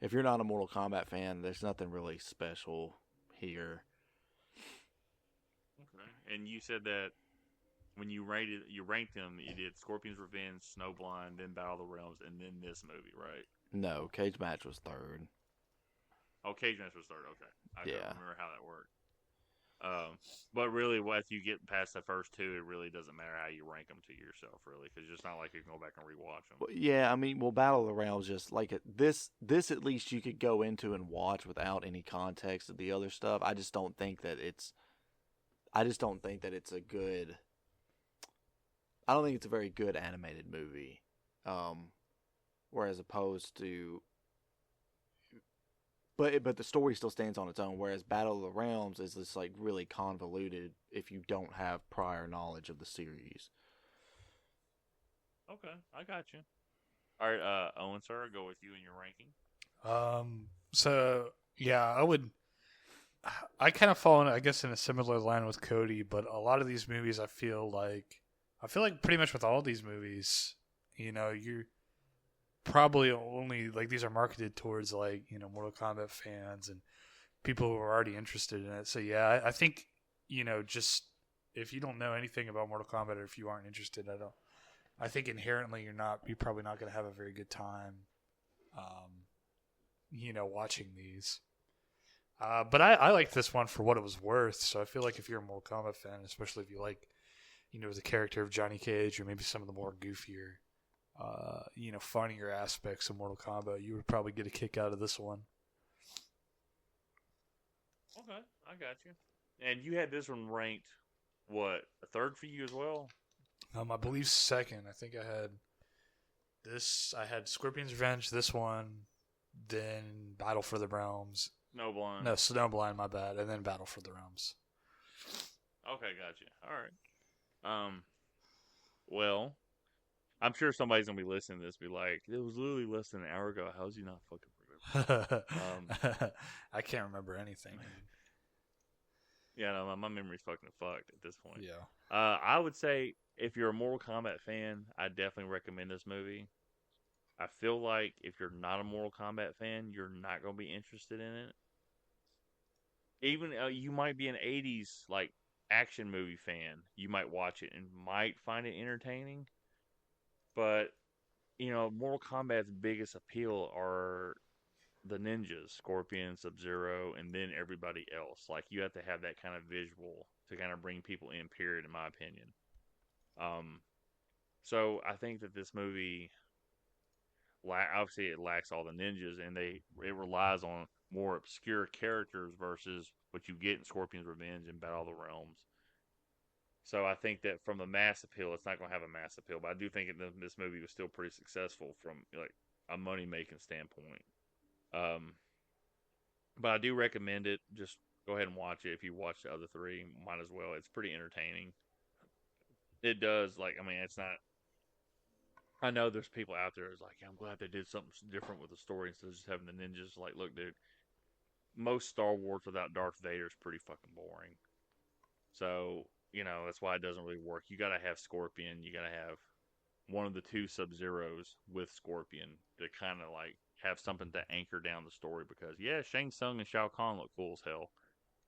if you're not a Mortal Kombat fan, there's nothing really special here. Okay. And you said that when you ranked them, you did Scorpion's Revenge, Snowblind, then Battle of the Realms, and then this movie, right? No, Cage Match was third. Oh, Cage Match was third. Okay, I don't Yeah. remember how that worked. But really, once you get past the first two, it really doesn't matter how you rank them to yourself, really, because it's not like you can go back and rewatch them. Well, yeah, I mean, Battle of the Realms just like this at least you could go into and watch without any context of the other stuff. I just don't think that it's a good. I don't think it's a very good animated movie. Whereas opposed to, but the story still stands on its own. Whereas Battle of the Realms is this like really convoluted if you don't have prior knowledge of the series. Okay, I got you. All right, Owen, sir, I'll go with you in your ranking. So yeah, I kind of fall in, I guess, in a similar line with Cody, but a lot of these movies, I feel like pretty much with all these movies, you know, you're probably only like these are marketed towards like, you know, Mortal Kombat fans and people who are already interested in it. So yeah, I think, you know, just if you don't know anything about Mortal Kombat or if you aren't interested, I think inherently you're probably not going to have a very good time, you know, watching these. But I like this one for what it was worth. So I feel like if you're a Mortal Kombat fan, especially if you like, you know, the character of Johnny Cage or maybe some of the more goofier, you know, funnier aspects of Mortal Kombat, you would probably get a kick out of this one. Okay, I got you. And you had this one ranked, what, a third for you as well? I believe second. I think I had Scorpion's Revenge, this one, then Battle for the Realms. Snowblind. No, Snowblind, my bad, and then Battle for the Realms. Okay, got you. All right. Well, I'm sure somebody's gonna be listening to this, be like, "It was literally less than an hour ago. How's you not fucking remember?" I can't remember anything. Yeah, no, my memory's fucking fucked at this point. Yeah. I would say if you're a Mortal Kombat fan, I definitely recommend this movie. I feel like if you're not a Mortal Kombat fan, you're not gonna be interested in it. Even you might be an '80s like action movie fan, you might watch it and might find it entertaining. But you know, Mortal Kombat's biggest appeal are the ninjas, Scorpion, Sub-Zero, and then everybody else. Like you have to have that kind of visual to kind of bring people in. Period, in my opinion. So I think that this movie, obviously, it lacks all the ninjas, and it relies on more obscure characters versus what you get in Scorpion's Revenge and Battle of the Realms. So I think that from a mass appeal, it's not going to have a mass appeal, but I do think this movie was still pretty successful from like a money making standpoint. Um, but I do recommend it. Just go ahead and watch it. If you watch the other three, might as well. It's pretty entertaining. It does it's not. I know there's people out there who's like, I'm glad they did something different with the story instead of just having the ninjas. Like, look, dude, most Star Wars without Darth Vader is pretty fucking boring. So, that's why it doesn't really work. You got to have Scorpion. You got to have one of the two Sub-Zeros with Scorpion to kind of like have something to anchor down the story. Because, yeah, Shang Tsung and Shao Kahn look cool as hell.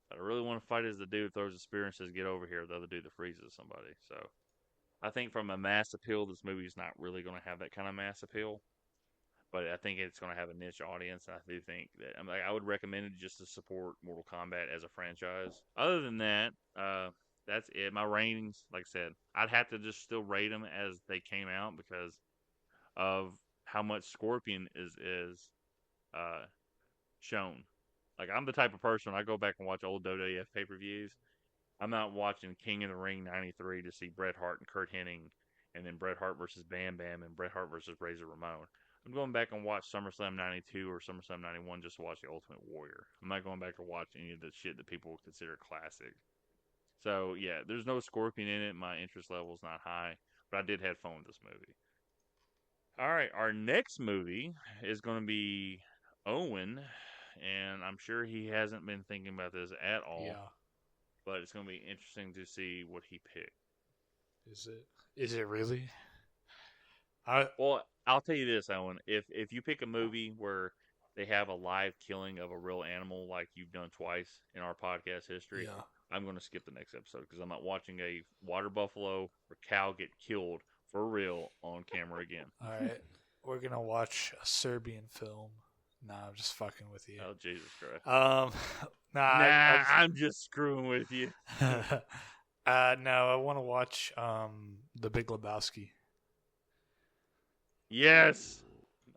But I really want to fight as the dude who throws a spear and says, get over here. The other dude that freezes somebody. So, I think from a mass appeal, this movie is not really going to have that kind of mass appeal. But I think it's going to have a niche audience. And I do think that I would recommend it just to support Mortal Kombat as a franchise. Other than that, that's it. My ratings, like I said, I'd have to just still rate them as they came out because of how much Scorpion is shown. Like, I'm the type of person, I go back and watch old WWF pay-per-views. I'm not watching King of the Ring 93 to see Bret Hart and Kurt Hennig and then Bret Hart versus Bam Bam and Bret Hart versus Razor Ramon. I'm going back and watch SummerSlam 92 or SummerSlam 91 just to watch The Ultimate Warrior. I'm not going back to watch any of the shit that people would consider classic. So, yeah, there's no Scorpion in it. My interest level is not high, but I did have fun with this movie. All right, our next movie is going to be Owen, and I'm sure he hasn't been thinking about this at all. Yeah. But it's going to be interesting to see what he picked. Is it really? Well, I'll tell you this, Owen. If you pick a movie where they have a live killing of a real animal like you've done twice in our podcast history, Yeah. I'm going to skip the next episode because I'm not watching a water buffalo or cow get killed for real on camera again. All right. We're going to watch a Serbian film. Nah, I'm just fucking with you. Oh, Jesus Christ. I'm just screwing with you. no, I want to watch The Big Lebowski. Yes.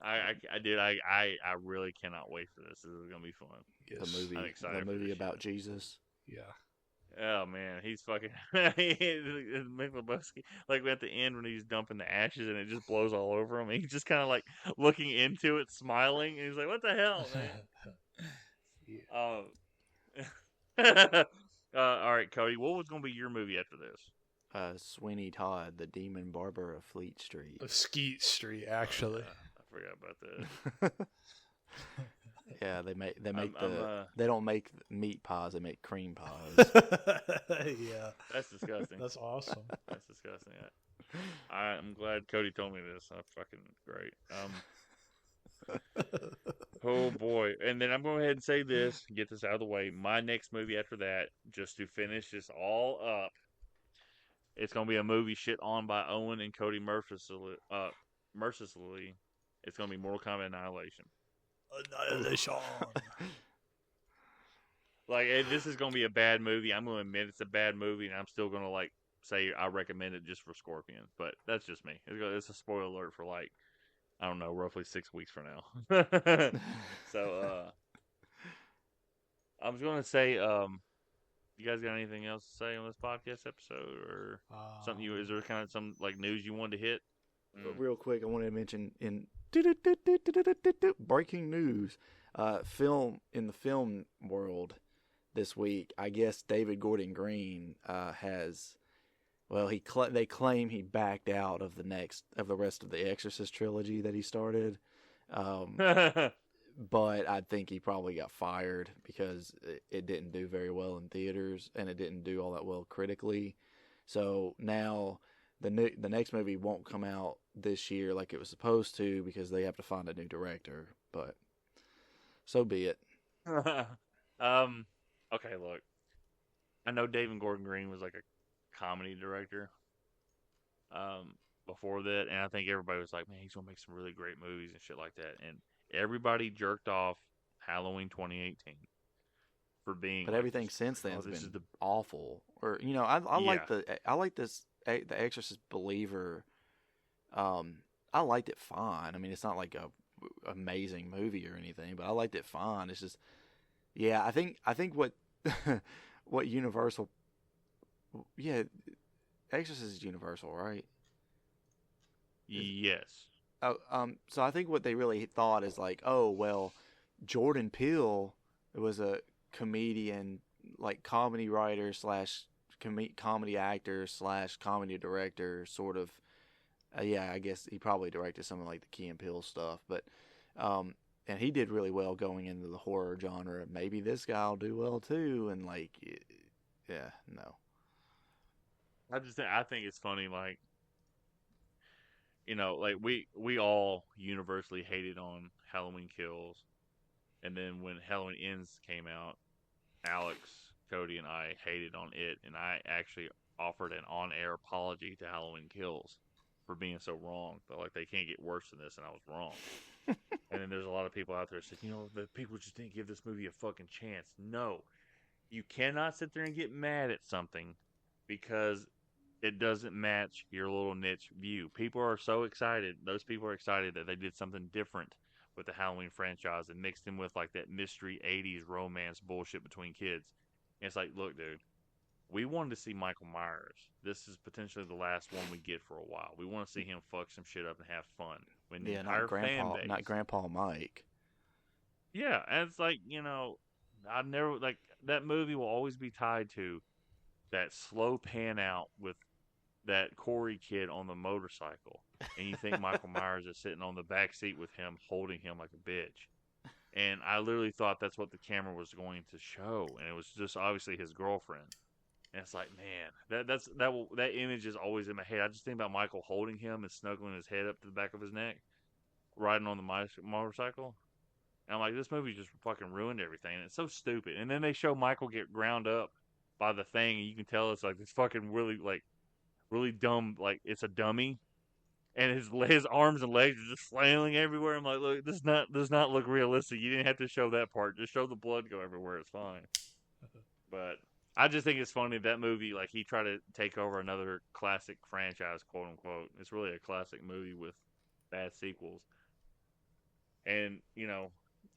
I did. I really cannot wait for this. This is going to be fun. Yes. I'm excited. The movie about Jesus. Yeah. Oh man, he's fucking Mick Lebowski. Like at the end when he's dumping the ashes and it just blows all over him. He's just kind of like looking into it, smiling. And he's like, "What the hell, man?" All right, Cody. What was going to be your movie after this? Sweeney Todd, the Demon Barber of Fleet Street. Of Skeet Street, actually. I forgot about that. Yeah, they don't make meat pies, they make cream pies. Yeah. That's disgusting. That's awesome. That's disgusting. I'm glad Cody told me this. That's fucking great. Oh boy. And then I'm going to go ahead and say this, get this out of the way. My next movie after that, just to finish this all up, it's going to be a movie shit on by Owen and Cody mercilessly. It's going to be Mortal Kombat Annihilation. Annihilation. Like, this is going to be a bad movie. I'm going to admit it's a bad movie, and I'm still going to, like, say I recommend it just for Scorpion. But that's just me. It's a spoiler alert for, like, I don't know, roughly 6 weeks from now. So, I was going to say, you guys got anything else to say on this podcast episode? Or something is there kind of some, like, news you wanted to hit? But real quick, I wanted to mention in breaking news, in the film world this week, I guess David Gordon Green they claim he backed out of the rest of the Exorcist trilogy that he started. But I think he probably got fired because it didn't do very well in theaters and it didn't do all that well critically. So now the next movie won't come out this year like it was supposed to because they have to find a new director. But so be it. Okay, look. I know David Gordon Green was like a comedy director before that, and I think everybody was like, man, he's going to make some really great movies and shit like that. And everybody jerked off Halloween 2018 for being. But everything since then has been awful. Or I like this The Exorcist Believer, I liked it fine. I mean, it's not like a amazing movie or anything, but I liked it fine. It's just, yeah, I think what what Universal, yeah, Exorcist is Universal, right? Yes. Oh, so I think what they really thought is like, oh well, Jordan Peele was a comedian, like comedy writer slash comedy actor slash comedy director, sort of. Yeah, I guess he probably directed some of like the Key and Peele stuff, but and he did really well going into the horror genre. Maybe this guy will do well too, and like, yeah, no. I think it's funny, like, like we all universally hated on Halloween Kills, and then when Halloween Ends came out, Alex, Cody, and I hated on it, and I actually offered an on-air apology to Halloween Kills for being so wrong. But like, they can't get worse than this, and I was wrong. And then there's a lot of people out there that said, the people just didn't give this movie a fucking chance. No, you cannot sit there and get mad at something because it doesn't match your little niche view. People are so excited. Those people are excited that they did something different with the Halloween franchise and mixed in with like that mystery 80s romance bullshit between kids. And it's like, look, dude, we wanted to see Michael Myers. This is potentially the last one we get for a while. We want to see him fuck some shit up and have fun. When the entire fan base, not Grandpa Mike. Yeah, and it's like, I never, like, that movie will always be tied to that slow pan out with that Corey kid on the motorcycle, and you think Michael Myers is sitting on the back seat with him, holding him like a bitch. And I literally thought that's what the camera was going to show, and it was just obviously his girlfriend. And it's like, man, that image is always in my head. I just think about Michael holding him and snuggling his head up to the back of his neck, riding on the motorcycle. And I'm like, this movie just fucking ruined everything. And it's so stupid. And then they show Michael get ground up by the thing, and you can tell it's like this fucking really dumb, like it's a dummy. And his arms and legs are just flailing everywhere. I'm like, look, this does not look realistic. You didn't have to show that part. Just show the blood go everywhere. It's fine. But I just think it's funny that movie, like, he tried to take over another classic franchise, quote unquote. It's really a classic movie with bad sequels. And,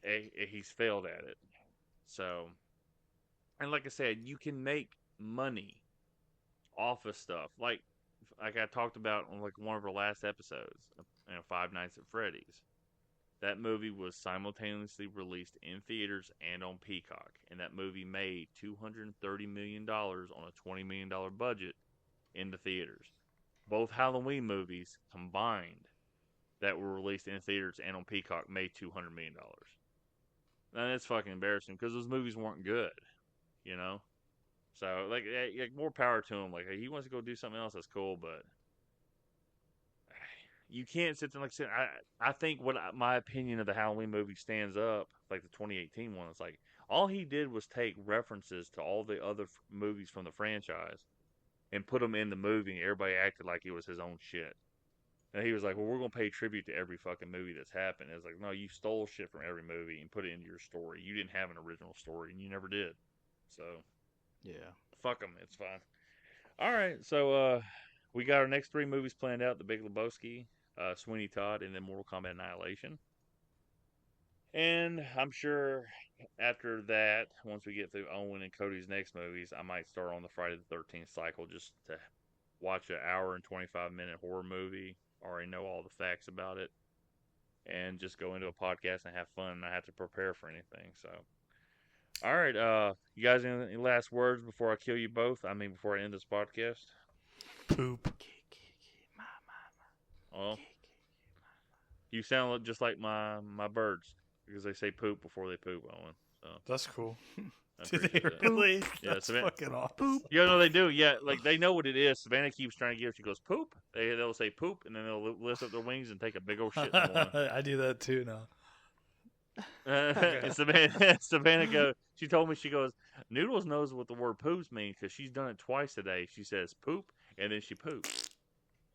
he's failed at it. So, and like I said, you can make money off of stuff. Like I talked about on like one of our last episodes, Five Nights at Freddy's. That movie was simultaneously released in theaters and on Peacock, and that movie made $230 million on a $20 million budget in the theaters. Both Halloween movies combined that were released in theaters and on Peacock made $200 million. And that's fucking embarrassing because those movies weren't good, So, like more power to him. Like, he wants to go do something else, that's cool, but you can't sit there like say. I think my opinion of the Halloween movie stands up, like the 2018 one. It's like all he did was take references to all the other movies from the franchise and put them in the movie, and everybody acted like it was his own shit. And he was like, well, we're going to pay tribute to every fucking movie that's happened. It's like, no, you stole shit from every movie and put it into your story. You didn't have an original story, and you never did. So, yeah. Fuck them. It's fine. All right. So, we got our next 3 movies planned out. The Big Lebowski, Sweeney Todd, and then Mortal Kombat Annihilation. And I'm sure after that, once we get through Owen and Cody's next movies, I might start on the Friday the 13th cycle just to watch an hour and 25-minute horror movie. Already know all the facts about it. And just go into a podcast and have fun and not have to prepare for anything. So, all right. You guys, any last words before I kill you both? I mean, before I end this podcast? Poop. Oh, you sound just like my birds because they say poop before they poop, Owen. So that's cool. Do they really? Yeah, that's Savannah, fucking awesome. Yeah, no, they do. Yeah, like they know what it is. Savannah keeps trying to get her. She goes poop. They'll say poop, and then they'll lift up their wings and take a big old shit. In the morning. I do that too now. And Savannah goes. She told me, she goes, Noodles knows what the word poops means because she's done it twice today. She says poop, and then she poops.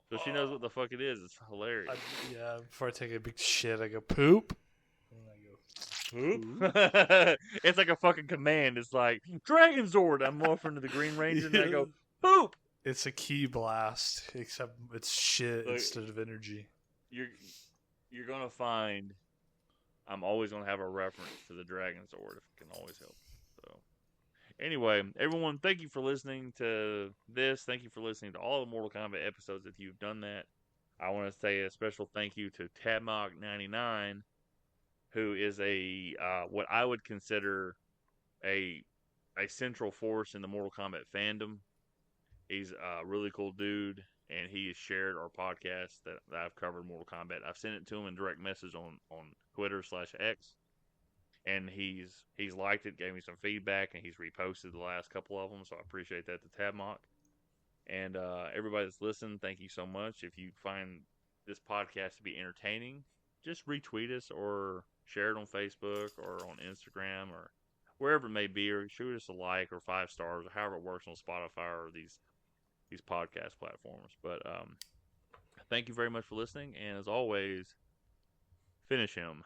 So she knows what the fuck it is. It's hilarious. Before I take a big shit, I go poop. And I go poop. It's like a fucking command. It's like Dragon Zord. I'm morphing into the Green Ranger, and I go poop. It's a key blast, except it's shit Look, instead of energy. You're gonna find I'm always gonna have a reference to the Dragon Sword if it can always help. So anyway, everyone, thank you for listening to this. Thank you for listening to all the Mortal Kombat episodes if you've done that. I want to say a special thank you to Tabmog99, who is a what I would consider a central force in the Mortal Kombat fandom. He's a really cool dude, and he has shared our podcast that I've covered Mortal Kombat. I've sent it to him in direct message on Twitter/X, and he's liked it, gave me some feedback, and he's reposted the last couple of them. So I appreciate that to Tabmock. And everybody that's listened, thank you so much. If you find this podcast to be entertaining, just retweet us or share it on Facebook or on Instagram or wherever it may be, or shoot us a like or 5 stars or however it works on Spotify or these podcast platforms. But thank you very much for listening, and as always, finish him.